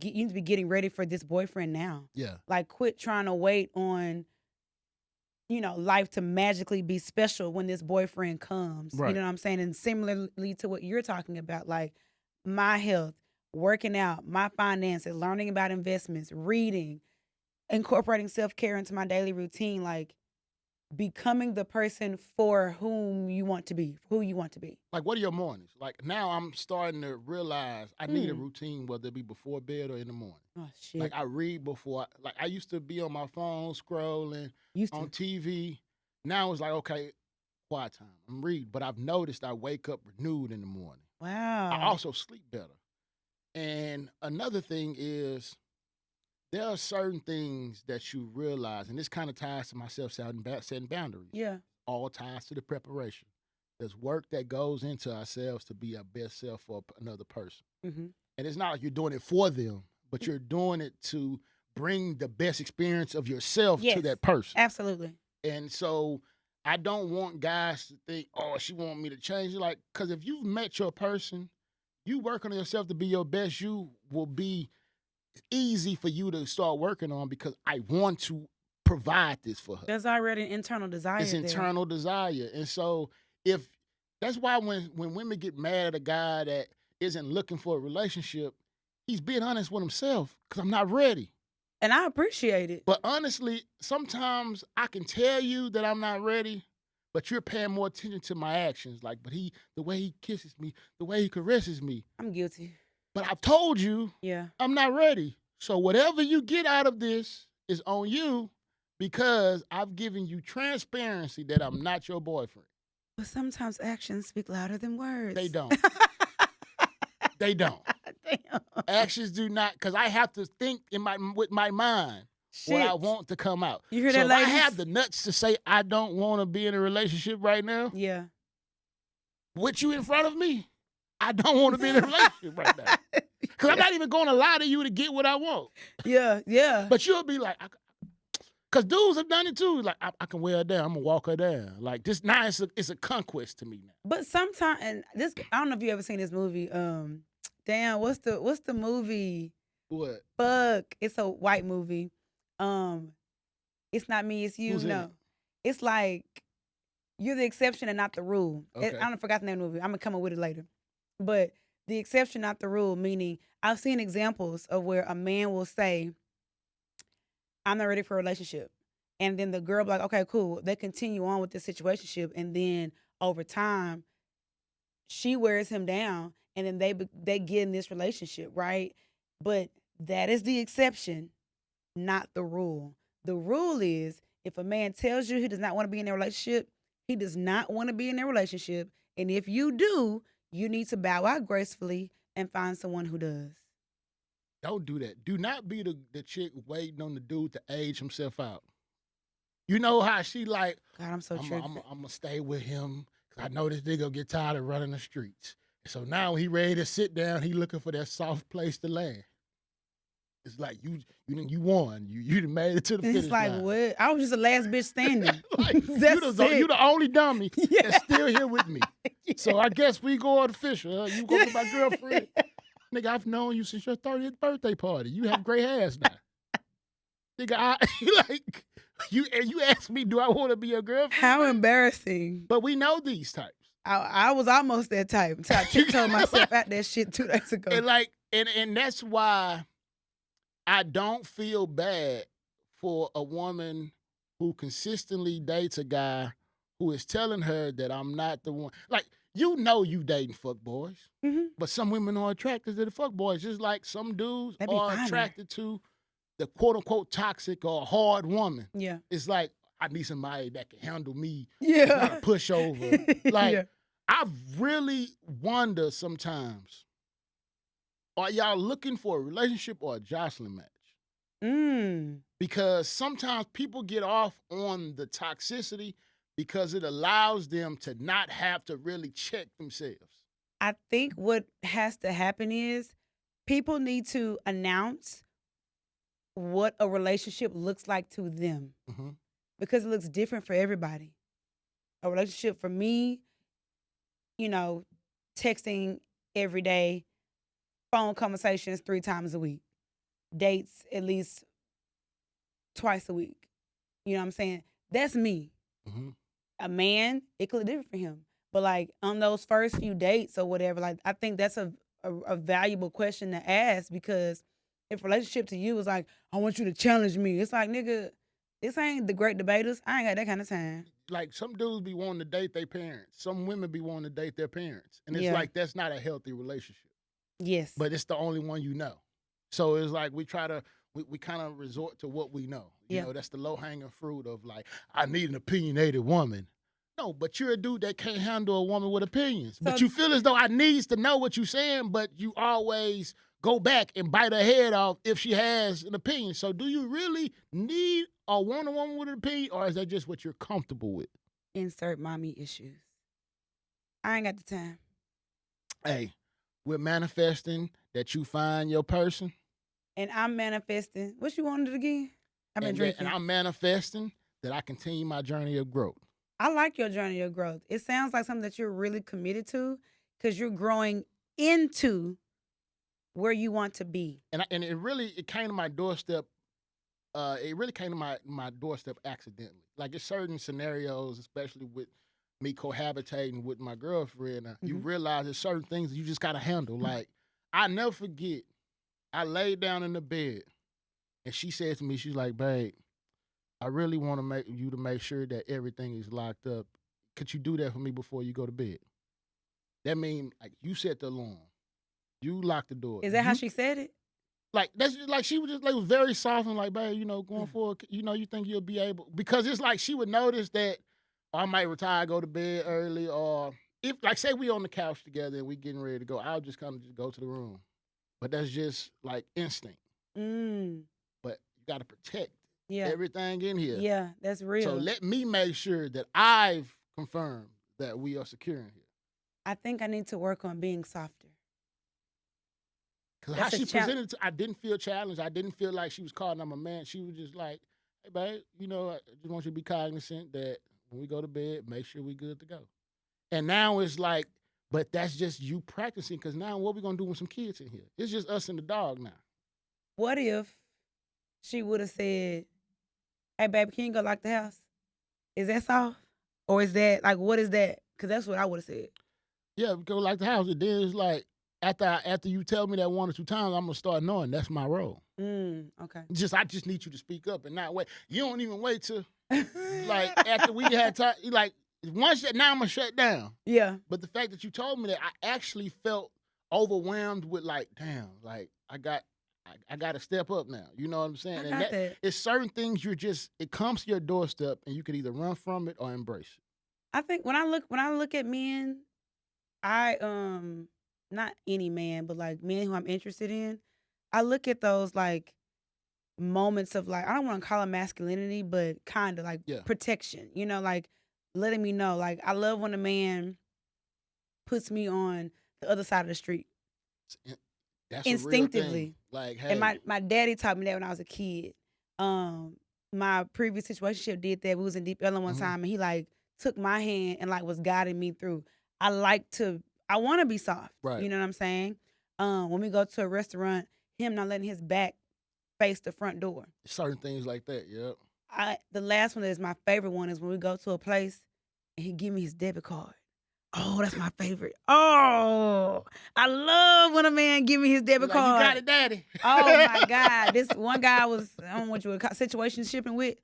you need to be getting ready for this boyfriend now. Yeah. Like, quit trying to wait on, life to magically be special when this boyfriend comes. Right. You know what I'm saying? And similarly to what you're talking about, like my health, working out, my finances, learning about investments, reading, incorporating self-care into my daily routine, like becoming the person for whom you want to be, who you want to be. Like, what are your mornings? Like, now I'm starting to realize I need a routine, whether it be before bed or in the morning. Oh, shit. Like, I read before. I used to be on my phone scrolling, on TV. Now it's like, okay, quiet time. I'm reading. But I've noticed I wake up renewed in the morning. Wow. I also sleep better. And another thing is, there are certain things that you realize, and this kind of ties to myself setting boundaries. Yeah. All ties to the preparation. There's work that goes into ourselves to be our best self for another person. Mm-hmm. And it's not like you're doing it for them, but you're doing it to bring the best experience of yourself to that person. Absolutely. And so I don't want guys to think, oh, she want me to change. Like, because if you've met your person, you work on yourself to be your best, you will be easy for you to start working on, because I want to provide this for her. There's already an internal desire. It's internal desire. And so that's why when women get mad at a guy that isn't looking for a relationship, he's being honest with himself, because I'm not ready. And I appreciate it. But honestly, sometimes I can tell you that I'm not ready, but you're paying more attention to my actions. Like, but the way he kisses me, the way he caresses me. I'm guilty. But I've told you, I'm not ready. So whatever you get out of this is on you, because I've given you transparency that I'm not your boyfriend. But sometimes actions speak louder than words. They don't. They don't. Damn. Actions do not, because I have to think with my mind what I want to come out. You hear so that, ladies? I have the nuts to say I don't want to be in a relationship right now. Yeah. With you in front of me, I don't want to be in a relationship right now. Because I'm not even going to lie to you to get what I want. Yeah. But you'll be like, because dudes have done it too. Like, I can wear her down. I'm going to walk her down. Like, this now it's a conquest to me now. But sometimes, and this, I don't know if you ever seen this movie. Damn, what's the movie? What? Fuck, it's a white movie. It's Not Me, It's You. Who's in No, it? it's like you're the exception and not the rule. Okay. I don't forgot the name of the movie. I'm gonna come up with it later. But the exception, not the rule, meaning I've seen examples of where a man will say, "I'm not ready for a relationship," and then the girl be like, "Okay, cool." They continue on with the situationship, and then over time, she wears him down, and then they get in this relationship, right? But that is the exception, not the rule. The rule is if a man tells you he does not want to be in a relationship, he does not want to be in a relationship. And if you do, you need to bow out gracefully and find someone who does. Don't do that. Do not be the chick waiting on the dude to age himself out. You know how she like, God, I'm so triggered. I'm going to stay with him because I know this nigga get tired of running the streets. So now he ready to sit down. He looking for that soft place to land. It's like you won. You done made it to the finish It's like, line. what? I was just the last bitch standing. Like, That's you the only dummy Yeah. that's still here with me. So I guess we go official. You go with my girlfriend. Nigga, I've known you since your 30th birthday party. You have gray hairs now. Nigga, like you asked me, do I want to be your girlfriend? How embarrassing. But we know these types. I was almost that type until I tiptoed myself out that shit 2 days ago. And like, and that's why I don't feel bad for a woman who consistently dates a guy who is telling her that I'm not the one. Like, you dating fuck boys, but some women are attracted to the fuck boys, just like some dudes They be are finer. attracted to the quote unquote toxic or hard woman. Yeah. It's like, I need somebody that can handle me. Yeah. Not a pushover. Like, Yeah. I really wonder sometimes, are y'all looking for a relationship or a jostling match? Because sometimes people get off on the toxicity because it allows them to not have to really check themselves. I think what has to happen is people need to announce what a relationship looks like to them because it looks different for everybody. A relationship for me, texting every day, phone conversations 3 times a week, dates at least twice a week. You know what I'm saying? That's me. A man, it could look different for him. But like on those first few dates or whatever, like I think that's a valuable question to ask, because if relationship to you is like, I want you to challenge me, it's like, nigga, this ain't the great debaters. I ain't got that kind of time. Like, some dudes be wanting to date their parents. Some women be wanting to date their parents. And it's Yeah. like, that's not a healthy relationship. Yes. But it's the only one you know. So it's like we kind of resort to what we know. You know, that's the low-hanging fruit of like, I need an opinionated woman. No, but you're a dude that can't handle a woman with opinions. But you feel as though I needs to know what you're saying, but you always go back and bite her head off if she has an opinion. So do you really need or want a woman with an opinion, or is that just what you're comfortable with? Insert mommy issues. I ain't got the time. Hey, we're manifesting that you find your person. And I'm manifesting. What you wanted again? I've been drinking. And I'm manifesting that I continue my journey of growth. I like your journey of growth. It sounds like something that you're really committed to because you're growing into where you want to be. And it came to my doorstep. It really came to my doorstep accidentally. Like, it's certain scenarios, especially with me cohabitating with my girlfriend, you realize there's certain things that you just gotta handle. Like, I never forget, I laid down in the bed and she said to me, she's like, babe, I really want to make sure that everything is locked up. Could you do that for me before you go to bed? That means, like, you set the alarm. You lock the door. Is that how she said it? Like, that's just, like, she was just like, was very soft and like, babe, going forward, you think you'll be able, because it's like she would notice that I might retire, go to bed early, or if, like, say we on the couch together and we getting ready to go, I'll just kind of just go to the room. But that's just like instinct. But you got to protect everything in here. Yeah, that's real. So let me make sure that I've confirmed that we are secure in here. I think I need to work on being softer. Because how That's a she challenge. presented, I didn't feel challenged. I didn't feel like she was calling I'm a man. She was just like, hey, babe, I just want you to be cognizant that when we go to bed, make sure we good to go. And now it's like, but that's just you practicing, because now what we going to do with some kids in here? It's just us and the dog now. What if she would have said, hey, baby, can you go lock the house? Is that soft? Or is that, like, what is that? Because that's what I would have said. Yeah, go like the house. And then it's like, after you tell me that 1 or 2 times, I'm going to start knowing that's my role. Okay. I just need you to speak up and not wait. You don't even wait till, like, after we had time. Like, once now I'm going to shut down. Yeah. But the fact that you told me that, I actually felt overwhelmed with, like, damn, like, I got to step up now. You know what I'm saying? I got that. It's certain things it comes to your doorstep, and you could either run from it or embrace it. I think when I look at men, I not any man, but like men who I'm interested in, I look at those like moments of like, I don't want to call it masculinity, but kind of like protection. Like letting me know. Like I love when a man puts me on the other side of the street. That's instinctively. A real thing. Like, hey. And my daddy taught me that when I was a kid. My previous situationship did that. We was in Deep Ellum one time, and he like took my hand and like was guiding me through. I want to be soft. Right. You know what I'm saying? When we go to a restaurant, him not letting his back face the front door. Certain things like that, yep. The last one that is my favorite one is when we go to a place and he give me his debit card. Oh, that's my favorite. Oh, I love when a man give me his debit card. You got it, daddy. Oh my God. This one guy I don't know what you would call situationshipping with,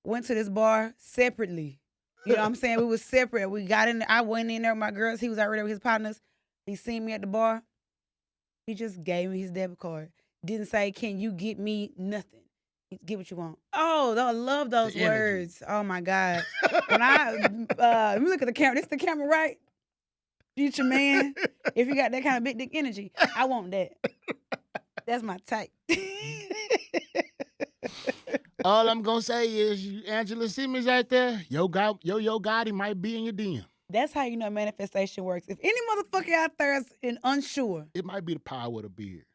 went to this bar separately. You know what I'm saying? We was separate. We got in there. I went in there with my girls. He was already with his partners. He seen me at the bar. He just gave me his debit card. Didn't say, can you get me nothing? Get what you want. Oh, I love those words. Oh my God. When let me look at the camera. This the camera, right? Future man. If you got that kind of big dick energy, I want that. That's my type. All I'm gonna say is, Angela Simmons out there, Yo Gotti might be in your DM. That's how you know manifestation works. If any motherfucker out there is unsure, it might be the power of the beard.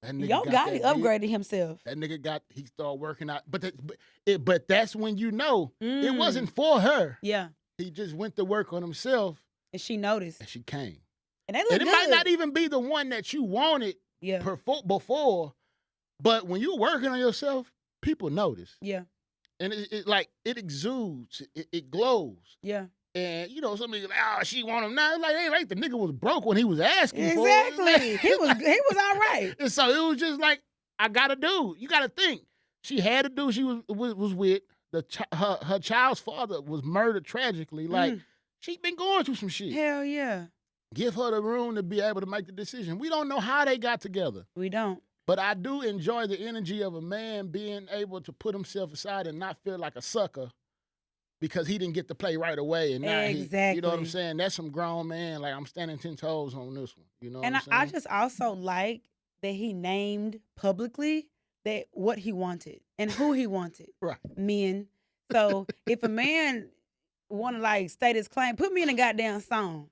Yo Gotti upgraded himself. That nigga he started working out, but that's when you know it wasn't for her. Yeah, he just went to work on himself, and she noticed, and she came. And they look good. It might not even be the one that you wanted. Before, but when you're working on yourself, people notice. Yeah, and it exudes, it glows. Yeah. And somebody like, oh, she want him now. Like, hey, like the nigga was broke when he was asking for it. Exactly. he was all right. And so it was just like, I got a dude. You got to think. She had a dude she was with. Her child's father was murdered tragically. Like, she's been going through some shit. Hell yeah. Give her the room to be able to make the decision. We don't know how they got together. We don't. But I do enjoy the energy of a man being able to put himself aside and not feel like a sucker because he didn't get to play right away. And now exactly. You know what I'm saying? That's some grown man. Like, I'm standing 10 toes on this one. You know what I'm saying? I just also like that he named publicly that what he wanted and who he wanted. Right. Men. So if a man want to like state his claim, put me in a goddamn song.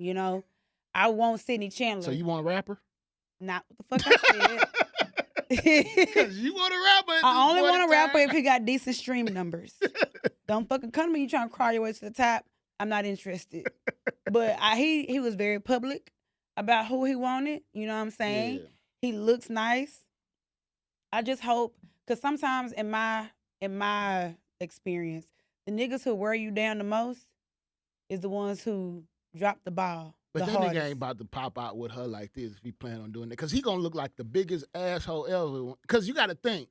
I want Sydney Chandler. So you want a rapper? Not what the fuck I said. Because you want a rapper. I only want a rapper if he got decent stream numbers. Don't fucking come to me. You trying to crawl your way to the top. I'm not interested. But he was very public about who he wanted. You know what I'm saying? Yeah. He looks nice. I just hope, because sometimes in my experience, the niggas who wear you down the most is the ones who drop the ball. But that nigga ain't about to pop out with her like this if he plan on doing it. Because he going to look like the biggest asshole ever. Because you got to think,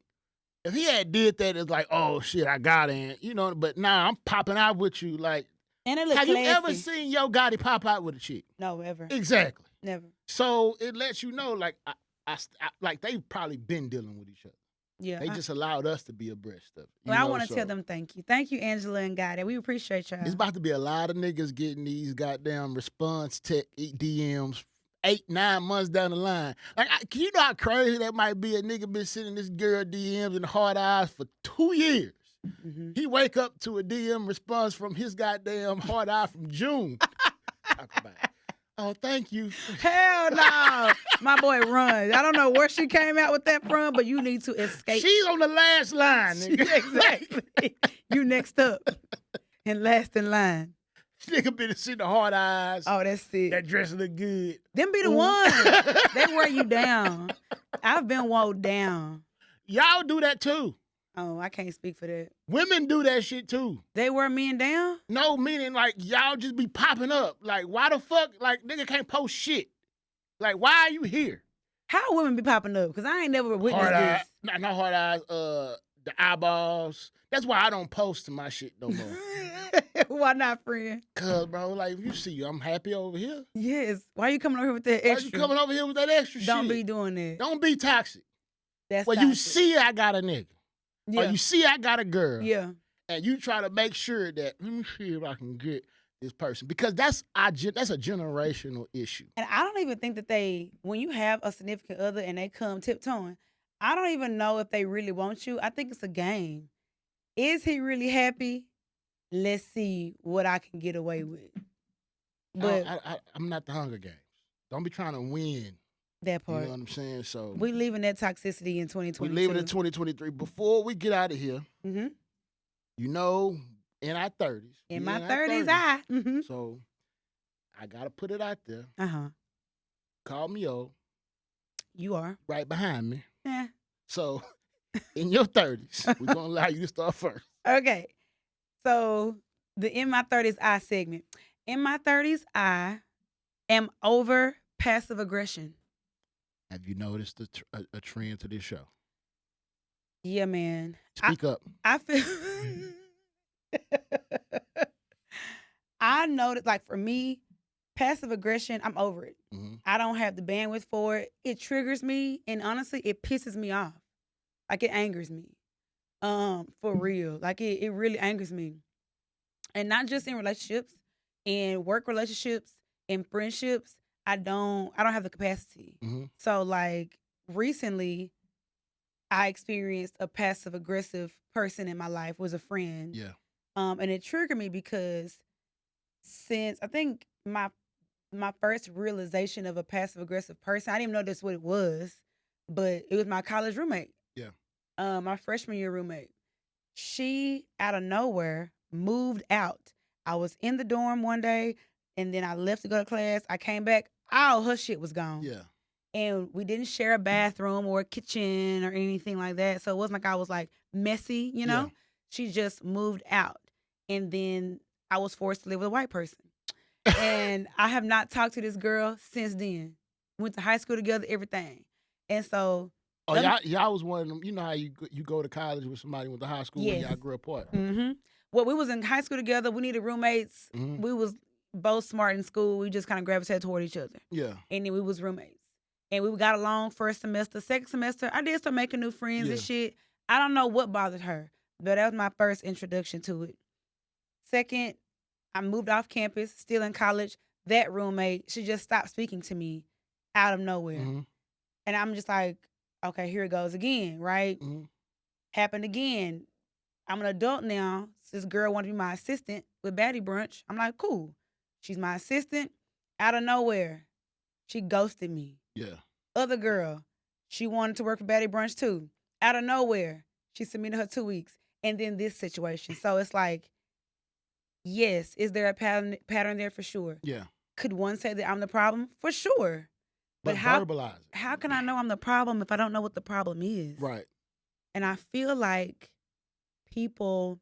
if he had did that, it's like, oh, shit, I got in. But now I'm popping out with you. Like, and it looks have classy. You ever seen Yo Gotti pop out with a chick? No, ever. Exactly. Never. So it lets you know, like, like they've probably been dealing with each other. Yeah. They just allowed us to be abreast of it. Well, I want to tell them thank you. Thank you, Angela and Gotti. We appreciate y'all. It's about to be a lot of niggas getting these goddamn response tech DMs 8-9 months down the line. Like, you know how crazy that might be? A nigga been sending this girl DMs and hard eyes for 2 years. Mm-hmm. He wake up to a DM response from his goddamn hard eye from June. talk about it. Oh, thank you. Hell no. My boy runs. I don't know where she came out with that from, but you need to escape. She's on the last line, nigga. Exactly. You next up and last in line. Nigga been sitting the hard eyes. Oh, that's it. That dress look good. Them be the ones. They wear you down. I've been wore down. Y'all do that too. Oh, I can't speak for that. Women do that shit too. They wear men down? No, meaning like y'all just be popping up. Like, why the fuck? Like, nigga can't post shit. Like, why are you here? How women be popping up? Because I ain't never witnessed this. Not hard eyes, the eyeballs. That's why I don't post my shit no more. Why not, friend? Cause, bro, like, you see, I'm happy over here. Yes. Why you coming over here with that extra? Why you coming over here with that extra shit? Don't be doing that. Don't be toxic. That's well, toxic. You see I got a nigga. Yeah. Or you see I got a girl. Yeah. And you try to make sure that, let me see if I can get this person. Because that's a generational issue. And I don't even think that when you have a significant other and they come tiptoeing, I don't even know if they really want you. I think it's a game. Is he really happy? Let's see what I can get away with. But I'm not the Hunger Games. Don't be trying to win. That part. You know what I'm saying? So we leaving that toxicity in 2022. We leaving in 2023. Before we get out of here, mm-hmm. You know, in our 30s. In my 30s, mm-hmm. So I got to put it out there. Uh-huh. Call me old. You are. Right behind me. Yeah. So in your 30s, we're going to allow you to start first. Okay. So the In My 30s I segment. In my 30s, I am over passive aggression. Have you noticed a trend to this show? Yeah, man. Speak up. I feel I noticed, like, for me, passive aggression, I'm over it. Mm-hmm. I don't have the bandwidth for it. It triggers me, and honestly, it pisses me off. Like, it angers me. For real. Like, it really angers me. And not just in relationships, in work relationships, in friendships, I don't have the capacity. Mm-hmm. So, like, recently, I experienced a passive aggressive person in my life, was a friend. Yeah. And it triggered me because since I think my first realization of a passive aggressive person, I didn't even know that's what it was, but it was my college roommate. Yeah. My freshman year roommate. She out of nowhere moved out. I was in the dorm one day and then I left to go to class. I came back, all her shit was gone. Yeah. And we didn't share a bathroom or a kitchen or anything like that. So it wasn't like I was like messy, you know? Yeah. She just moved out. And then I was forced to live with a white person. And I have not talked to this girl since then. Went to high school together, everything. And so... Oh, y'all was one of them, you know how you go to college with somebody went to high school and y'all grew apart. Mm-hmm. Well, we was in high school together. We needed roommates. Mm-hmm. We was both smart in school. We just kind of gravitated toward each other. Yeah. And then we was roommates. And we got along first semester. Second semester, I did start making new friends and shit. I don't know what bothered her, but that was my first introduction to it. Second, I moved off campus, still in college. That roommate, she just stopped speaking to me out of nowhere. Mm-hmm. And I'm just like, okay, here it goes again, right? Mm-hmm. Happened again. I'm an adult now. This girl wanted to be my assistant with Baddie Brunch. I'm like, cool. She's my assistant. Out of nowhere, she ghosted me. Yeah. Other girl, she wanted to work for Baddie Brunch too. Out of nowhere, she submitted her 2 weeks. And then this situation. So it's like, yes, is there a pattern there? For sure. Yeah. Could one say that I'm the problem? For sure. But verbalize it. How can I know I'm the problem if I don't know what the problem is? Right. And I feel like people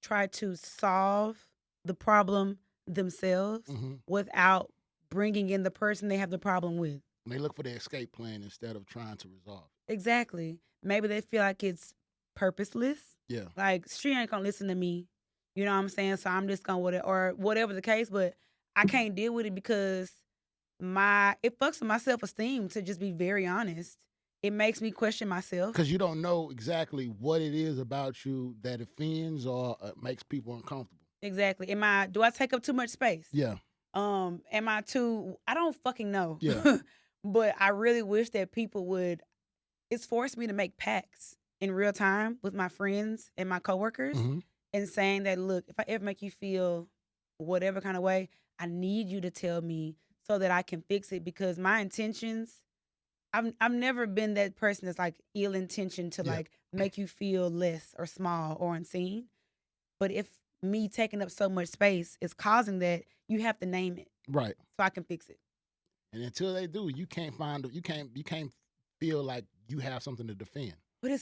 try to solve the problem themselves without bringing in the person they have the problem with. They look for the escape plan instead of trying to resolve. Exactly. Maybe they feel like it's purposeless. Yeah. Like, she ain't gonna listen to me. You know what I'm saying? So I'm just gonna or whatever the case, but I can't deal with it because it fucks with my self-esteem, to just be very honest. It makes me question myself. Because you don't know exactly what it is about you that offends or makes people uncomfortable. Exactly. Do I take up too much space? Yeah. Am I too, I don't fucking know. Yeah. But I really wish that people would, it's forced me to make pacts in real time with my friends and my coworkers and saying that, look, if I ever make you feel whatever kind of way, I need you to tell me so that I can fix it, because my intentions, I've never been that person that's like ill intention to Yeah. like make you feel less or small or unseen. But if me taking up so much space is causing that, you have to name it Right. so I can fix it. And until they do, you can't find you can't feel like you have something to defend. But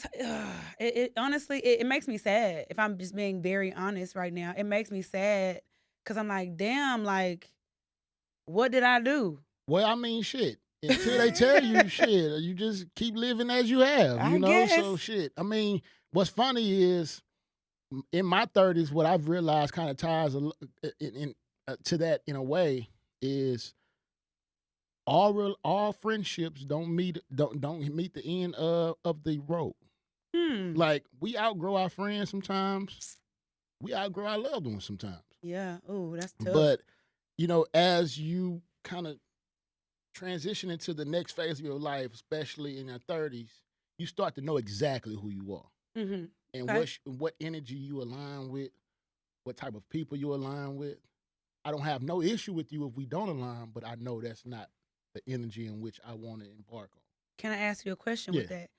it honestly, it makes me sad. If I'm just being very honest right now, it makes me sad because I'm like, damn, like, what did I do? Well, I mean, shit. Until they tell you shit, you just keep living as you have, I you know? So guess. shit. I mean, what's funny is in my 30s, what I've realized kind of ties to that in a way is all friendships don't meet the end of the road. Hmm. Like we outgrow our friends sometimes. We outgrow our loved ones sometimes. Yeah. Oh, that's tough. But as you kind of transition into the next phase of your life, especially in your 30s, you start to know exactly who you are Mm-hmm. and Okay. what energy you align with, what type of people you align with. I don't have no issue with you if we don't align, but I know that's not the energy in which I want to embark on. Can I ask you a question Yeah. with that?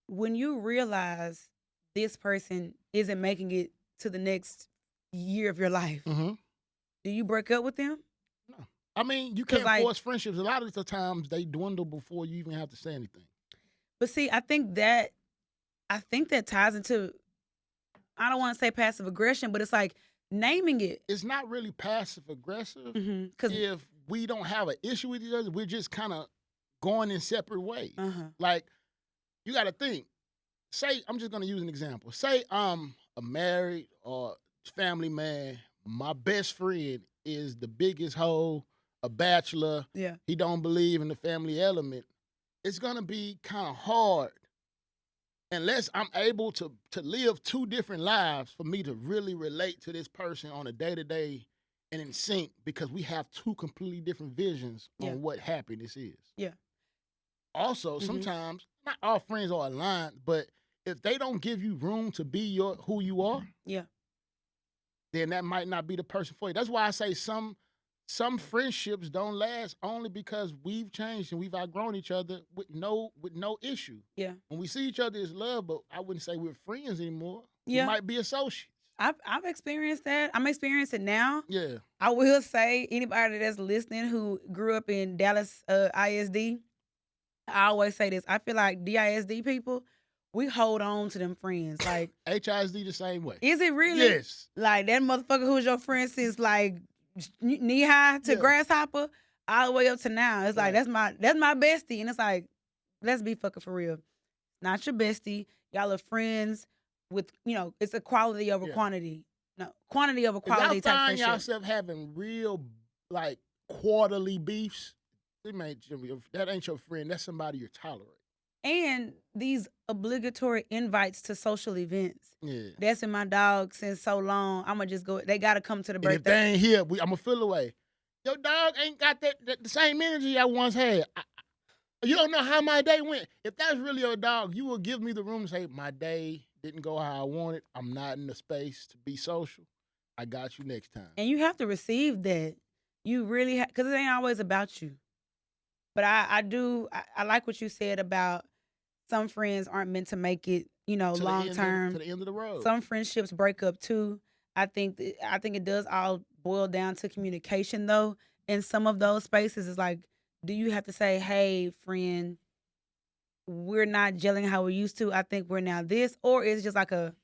When you realize this person isn't making it to the next year of your life, Mm-hmm. do you break up with them? No. I mean, you Cause can't like, force friendships. A lot of the times they dwindle before you even have to say anything. but see, I think that ties into, I don't want to say passive aggression, but it's like naming it. It's not really passive aggressive Cause if we don't have an issue with each other. We're just kind of going in separate ways. uh-huh. Like, you got to think. Say, I'm just going to use an example. Say I'm a married or family man. My best friend is the biggest hoe, a bachelor. Yeah. He don't believe in the family element. It's going to be kind of hard unless I'm able to live two different lives for me to really relate to this person on a day-to-day and in sync, because we have two completely different visions Yeah. on what happiness is. Yeah. Also, sometimes not all friends are aligned, but if they don't give you room to be who you are, Yeah. then that might not be the person for you. That's why I say some friendships don't last only because we've changed and we've outgrown each other with no issue. Yeah. When we see each other as love, but I wouldn't say we're friends anymore. We Yeah. might be associates. I've experienced that. I'm experiencing it now. Yeah. I will say, anybody that's listening who grew up in Dallas ISD, I always say this. I feel like DISD people, we hold on to them friends. Like, HISD the same way. is it really? Yes. Like that motherfucker who's your friend since like knee high to grasshopper all the way up to now. It's like Right. that's my bestie, and it's like, let's be fucking for real. Not your bestie. Y'all are friends with, it's a quality over Yeah. quantity. No, quantity over If y'all quality type find friendship. yourself having real like quarterly beefs, that ain't your friend. That's somebody you're tolerating. And these obligatory invites to social events. Yeah. That's in my dog since so long. I'ma just go. They gotta come to the And if birthday. they ain't here, I'm gonna feel away. Your dog ain't got the same energy I once had. You don't know how my day went. If that's really your dog, you will give me the room to say, my day didn't go how I wanted. I'm not in the space to be social. I got you next time. And you have to receive that. You really because it ain't always about you. But I like what you said about some friends aren't meant to make it, long term. To the end of the road. Some friendships break up too. I think it does all boil down to communication though. In some of those spaces, it's like, do you have to say, "Hey, friend, we're not gelling how we used to. I think we're now this," or is it just like a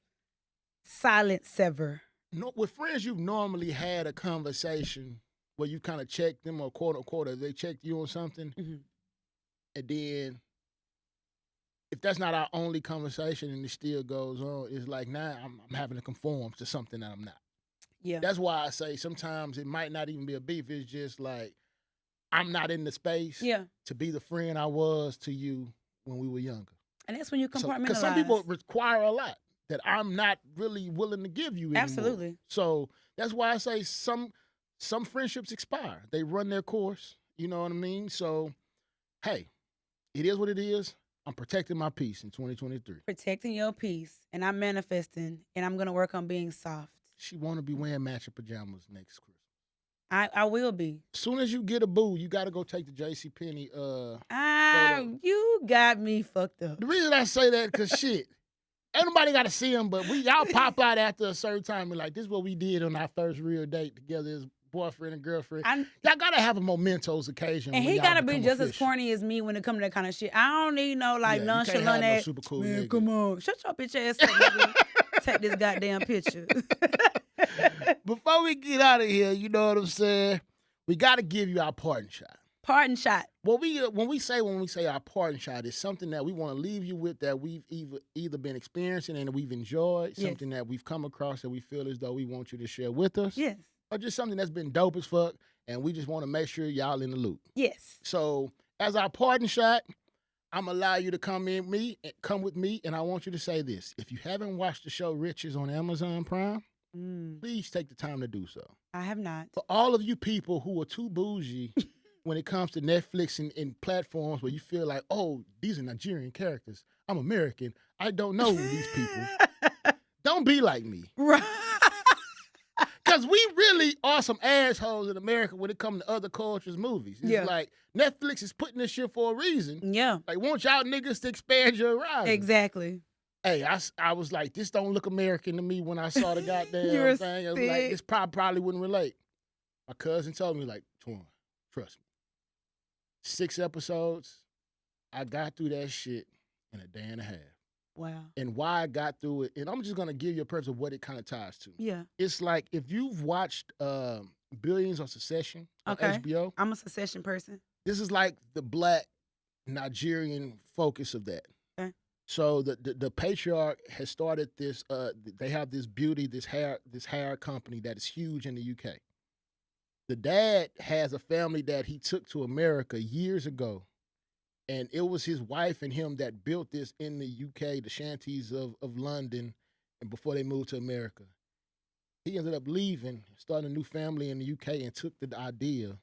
silent sever? No, with friends, you've normally had a conversation where you kind of checked them, or quote unquote, or they checked you on something, and then if that's not our only conversation and it still goes on, it's like now I'm having to conform to something that I'm not. Yeah. That's why I say sometimes it might not even be a beef. It's just like I'm not in the space to be the friend I was to you when we were younger. And that's when you compartmentalize. Because some people require a lot that I'm not really willing to give you anymore. Absolutely. So that's why I say some friendships expire. They run their course. You know what I mean? So, hey, it is what it is. I'm protecting my peace in 2023. Protecting your peace, and I'm manifesting, and I'm gonna work on being soft. She want to be wearing matching pajamas next Christmas. I will be. As soon as you get a boo, you got to go take the JCPenney photo. You got me fucked up. The reason I say that because shit, ain't nobody got to see him, but y'all pop out after a certain time and like, this is what we did on our first real date together as boyfriend and girlfriend. Y'all got to have a momentous occasion. And he got to be just as corny as me when it comes to that kind of shit. I don't need no like nonchalant no super cool man, nigga. come on. Shut your bitch ass up, nigga. Take this goddamn picture. Before we get out of here, you know what I'm saying? We got to give you our parting shot. Parting shot. Well, when we say our parting shot, it's something that we want to leave you with that we've either been experiencing and we've enjoyed, something that we've come across that we feel as though we want you to share with us. Yes. Or just something that's been dope as fuck, and we just want to make sure y'all in the loop. Yes. So, as our parting shot, I'm going to allow you to come with me, and I want you to say this. If you haven't watched the show Riches on Amazon Prime, please take the time to do so. I have not. For all of you people who are too bougie when it comes to Netflix and platforms where you feel like, oh, these are Nigerian characters. I'm American. I don't know these people. Don't be like me. Right. Because we really are some assholes in America when it comes to other cultures' movies. It's like Netflix is putting this shit for a reason. Yeah. Like, want y'all niggas to expand your horizon. Exactly. Hey, I was like, this don't look American to me when I saw the goddamn thing. I was like, this probably wouldn't relate. My cousin told me, like, Twan, trust me. 6 episodes, I got through that shit in a day and a half. Wow. And why I got through it, and I'm just going to give you a purpose of what it kind of ties to. Yeah. It's like if you've watched Billions on Succession on HBO. I'm a Succession person. This is like the black Nigerian focus of that. Okay. So the patriarch has started this, they have this hair company that is huge in the UK. The dad has a family that he took to America years ago. And it was his wife and him that built this in the UK, the shanties of London, and before they moved to America. He ended up leaving, starting a new family in the UK, and took the idea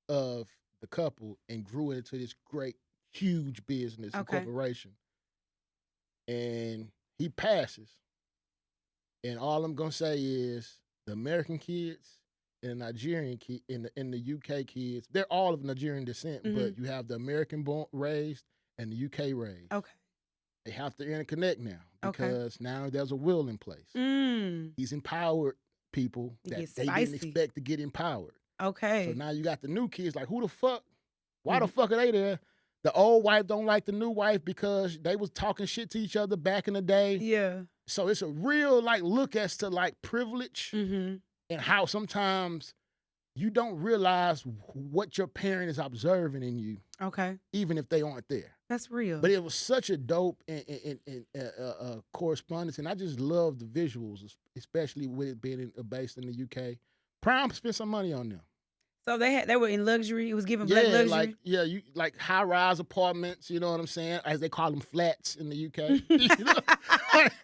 of the couple and grew it into this great, huge business and corporation. And he passes. And all I'm going to say is the American kids and the Nigerian kid in the UK kids, they're all of Nigerian descent, but you have the American born raised and the UK raised. Okay. They have to interconnect now because now there's a will in place. He's empowered people that they didn't expect to get empowered. Okay. So now you got the new kids like, who the fuck? Why the fuck are they there? The old wife don't like the new wife because they was talking shit to each other back in the day. Yeah. So it's a real like look as to like privilege. And how sometimes you don't realize what your parent is observing in you. Okay. Even if they aren't there. That's real. But it was such a dope correspondence, and I just love the visuals, especially with it being based in the UK. Prime spent some money on them. So they were in luxury. It was giving black luxury. You like high rise apartments. You know what I'm saying? As they call them, flats in the UK. You know?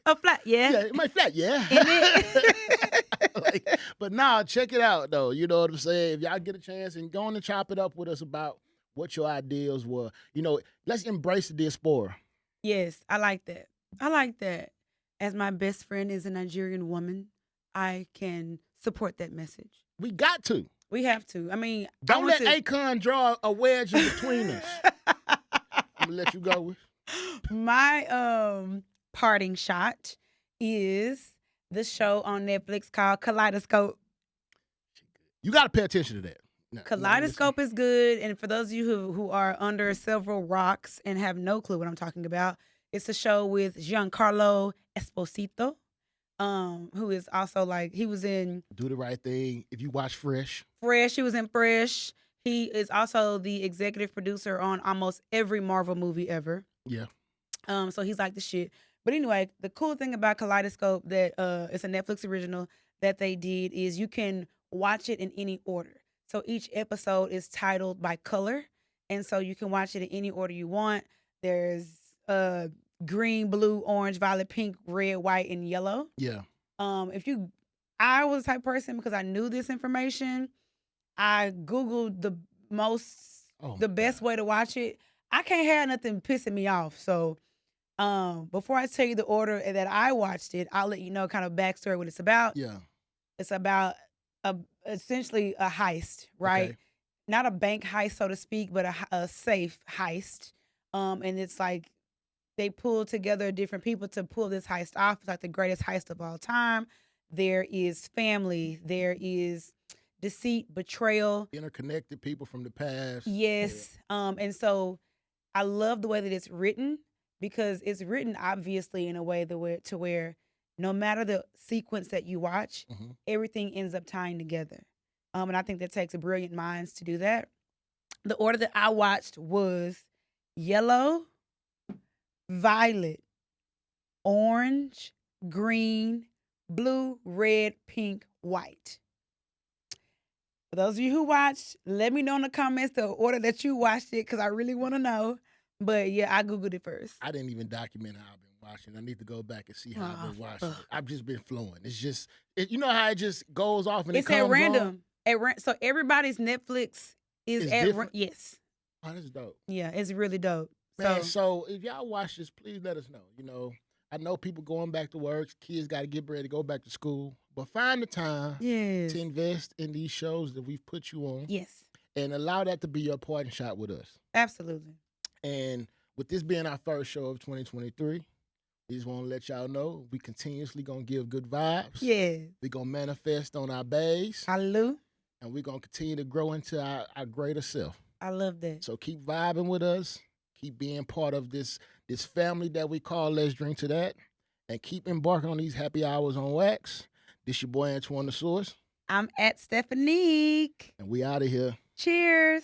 A flat, yeah. My flat, yeah. But nah, check it out though. You know what I'm saying? If y'all get a chance and go on and chop it up with us about what your ideas were. You know, let's embrace the diaspora. Yes, I like that. I like that. As my best friend is a Nigerian woman, I can support that message. We got to. We have to. I mean, don't let Akon draw a wedge in between us. I'm gonna let you go with my parting shot is the show on Netflix called Kaleidoscope. You got to pay attention to that. No, Kaleidoscope is good, and for those of you who are under several rocks and have no clue what I'm talking about, it's a show with Giancarlo Esposito. Who is also like, he was in Do the Right Thing. If you watch Fresh, he was in Fresh. He is also the executive producer on almost every Marvel movie ever. Yeah. So he's like the shit. But anyway, the cool thing about Kaleidoscope that it's a Netflix original that they did is you can watch it in any order. So each episode is titled by color, and so you can watch it in any order you want. There's green, blue, orange, violet, pink, red, white, and yellow. Yeah. I was the type of person, because I knew this information, I Googled the best way to watch it. I can't have nothing pissing me off. So before I tell you the order that I watched it, I'll let you know kind of backstory what it's about. Yeah. It's about a essentially a heist, right? Okay. Not a bank heist, so to speak, but a safe heist. And it's like they pull together different people to pull this heist off. It's like the greatest heist of all time. There is family. There is deceit, betrayal. Interconnected people from the past. Yeah. Yes. And so I love the way that it's written because it's written obviously in a way to where no matter the sequence that you watch, Hmm. everything ends up tying together. And I think that takes brilliant minds to do that. The order that I watched was yellow, violet, orange, green, blue, red, pink, white. For those of you who watched, let me know in the comments the order that you watched it because I really want to know. But yeah, I Googled it first. I didn't even document how I've been watching. I need to go back and see how I've Oh, been watching it. I've just been flowing. It's just, you know how it just goes off and it it's at comes on? random. So everybody's Netflix is It's at different. yes. Oh, that's dope. Yeah, it's really dope. Man, So so if y'all watch this, please let us know. You know, I know people going back to work, kids got to get ready to go back to school, but find the time yes. to invest in these shows that we've put you on Yes. and allow that to be your parting shot with us. Absolutely. And with this being our first show of 2023, we just want to let y'all know we continuously going to give good vibes. Yes. We're going to manifest on our bays. Hallelujah. And we're going to continue to grow into our greater self. I love that. So keep vibing with us. Keep being part of this family that we call Let's Drink to That. And keep embarking on these happy hours on wax. This your boy Antoine the Source. I'm at Stephanie. And we out of here. Cheers.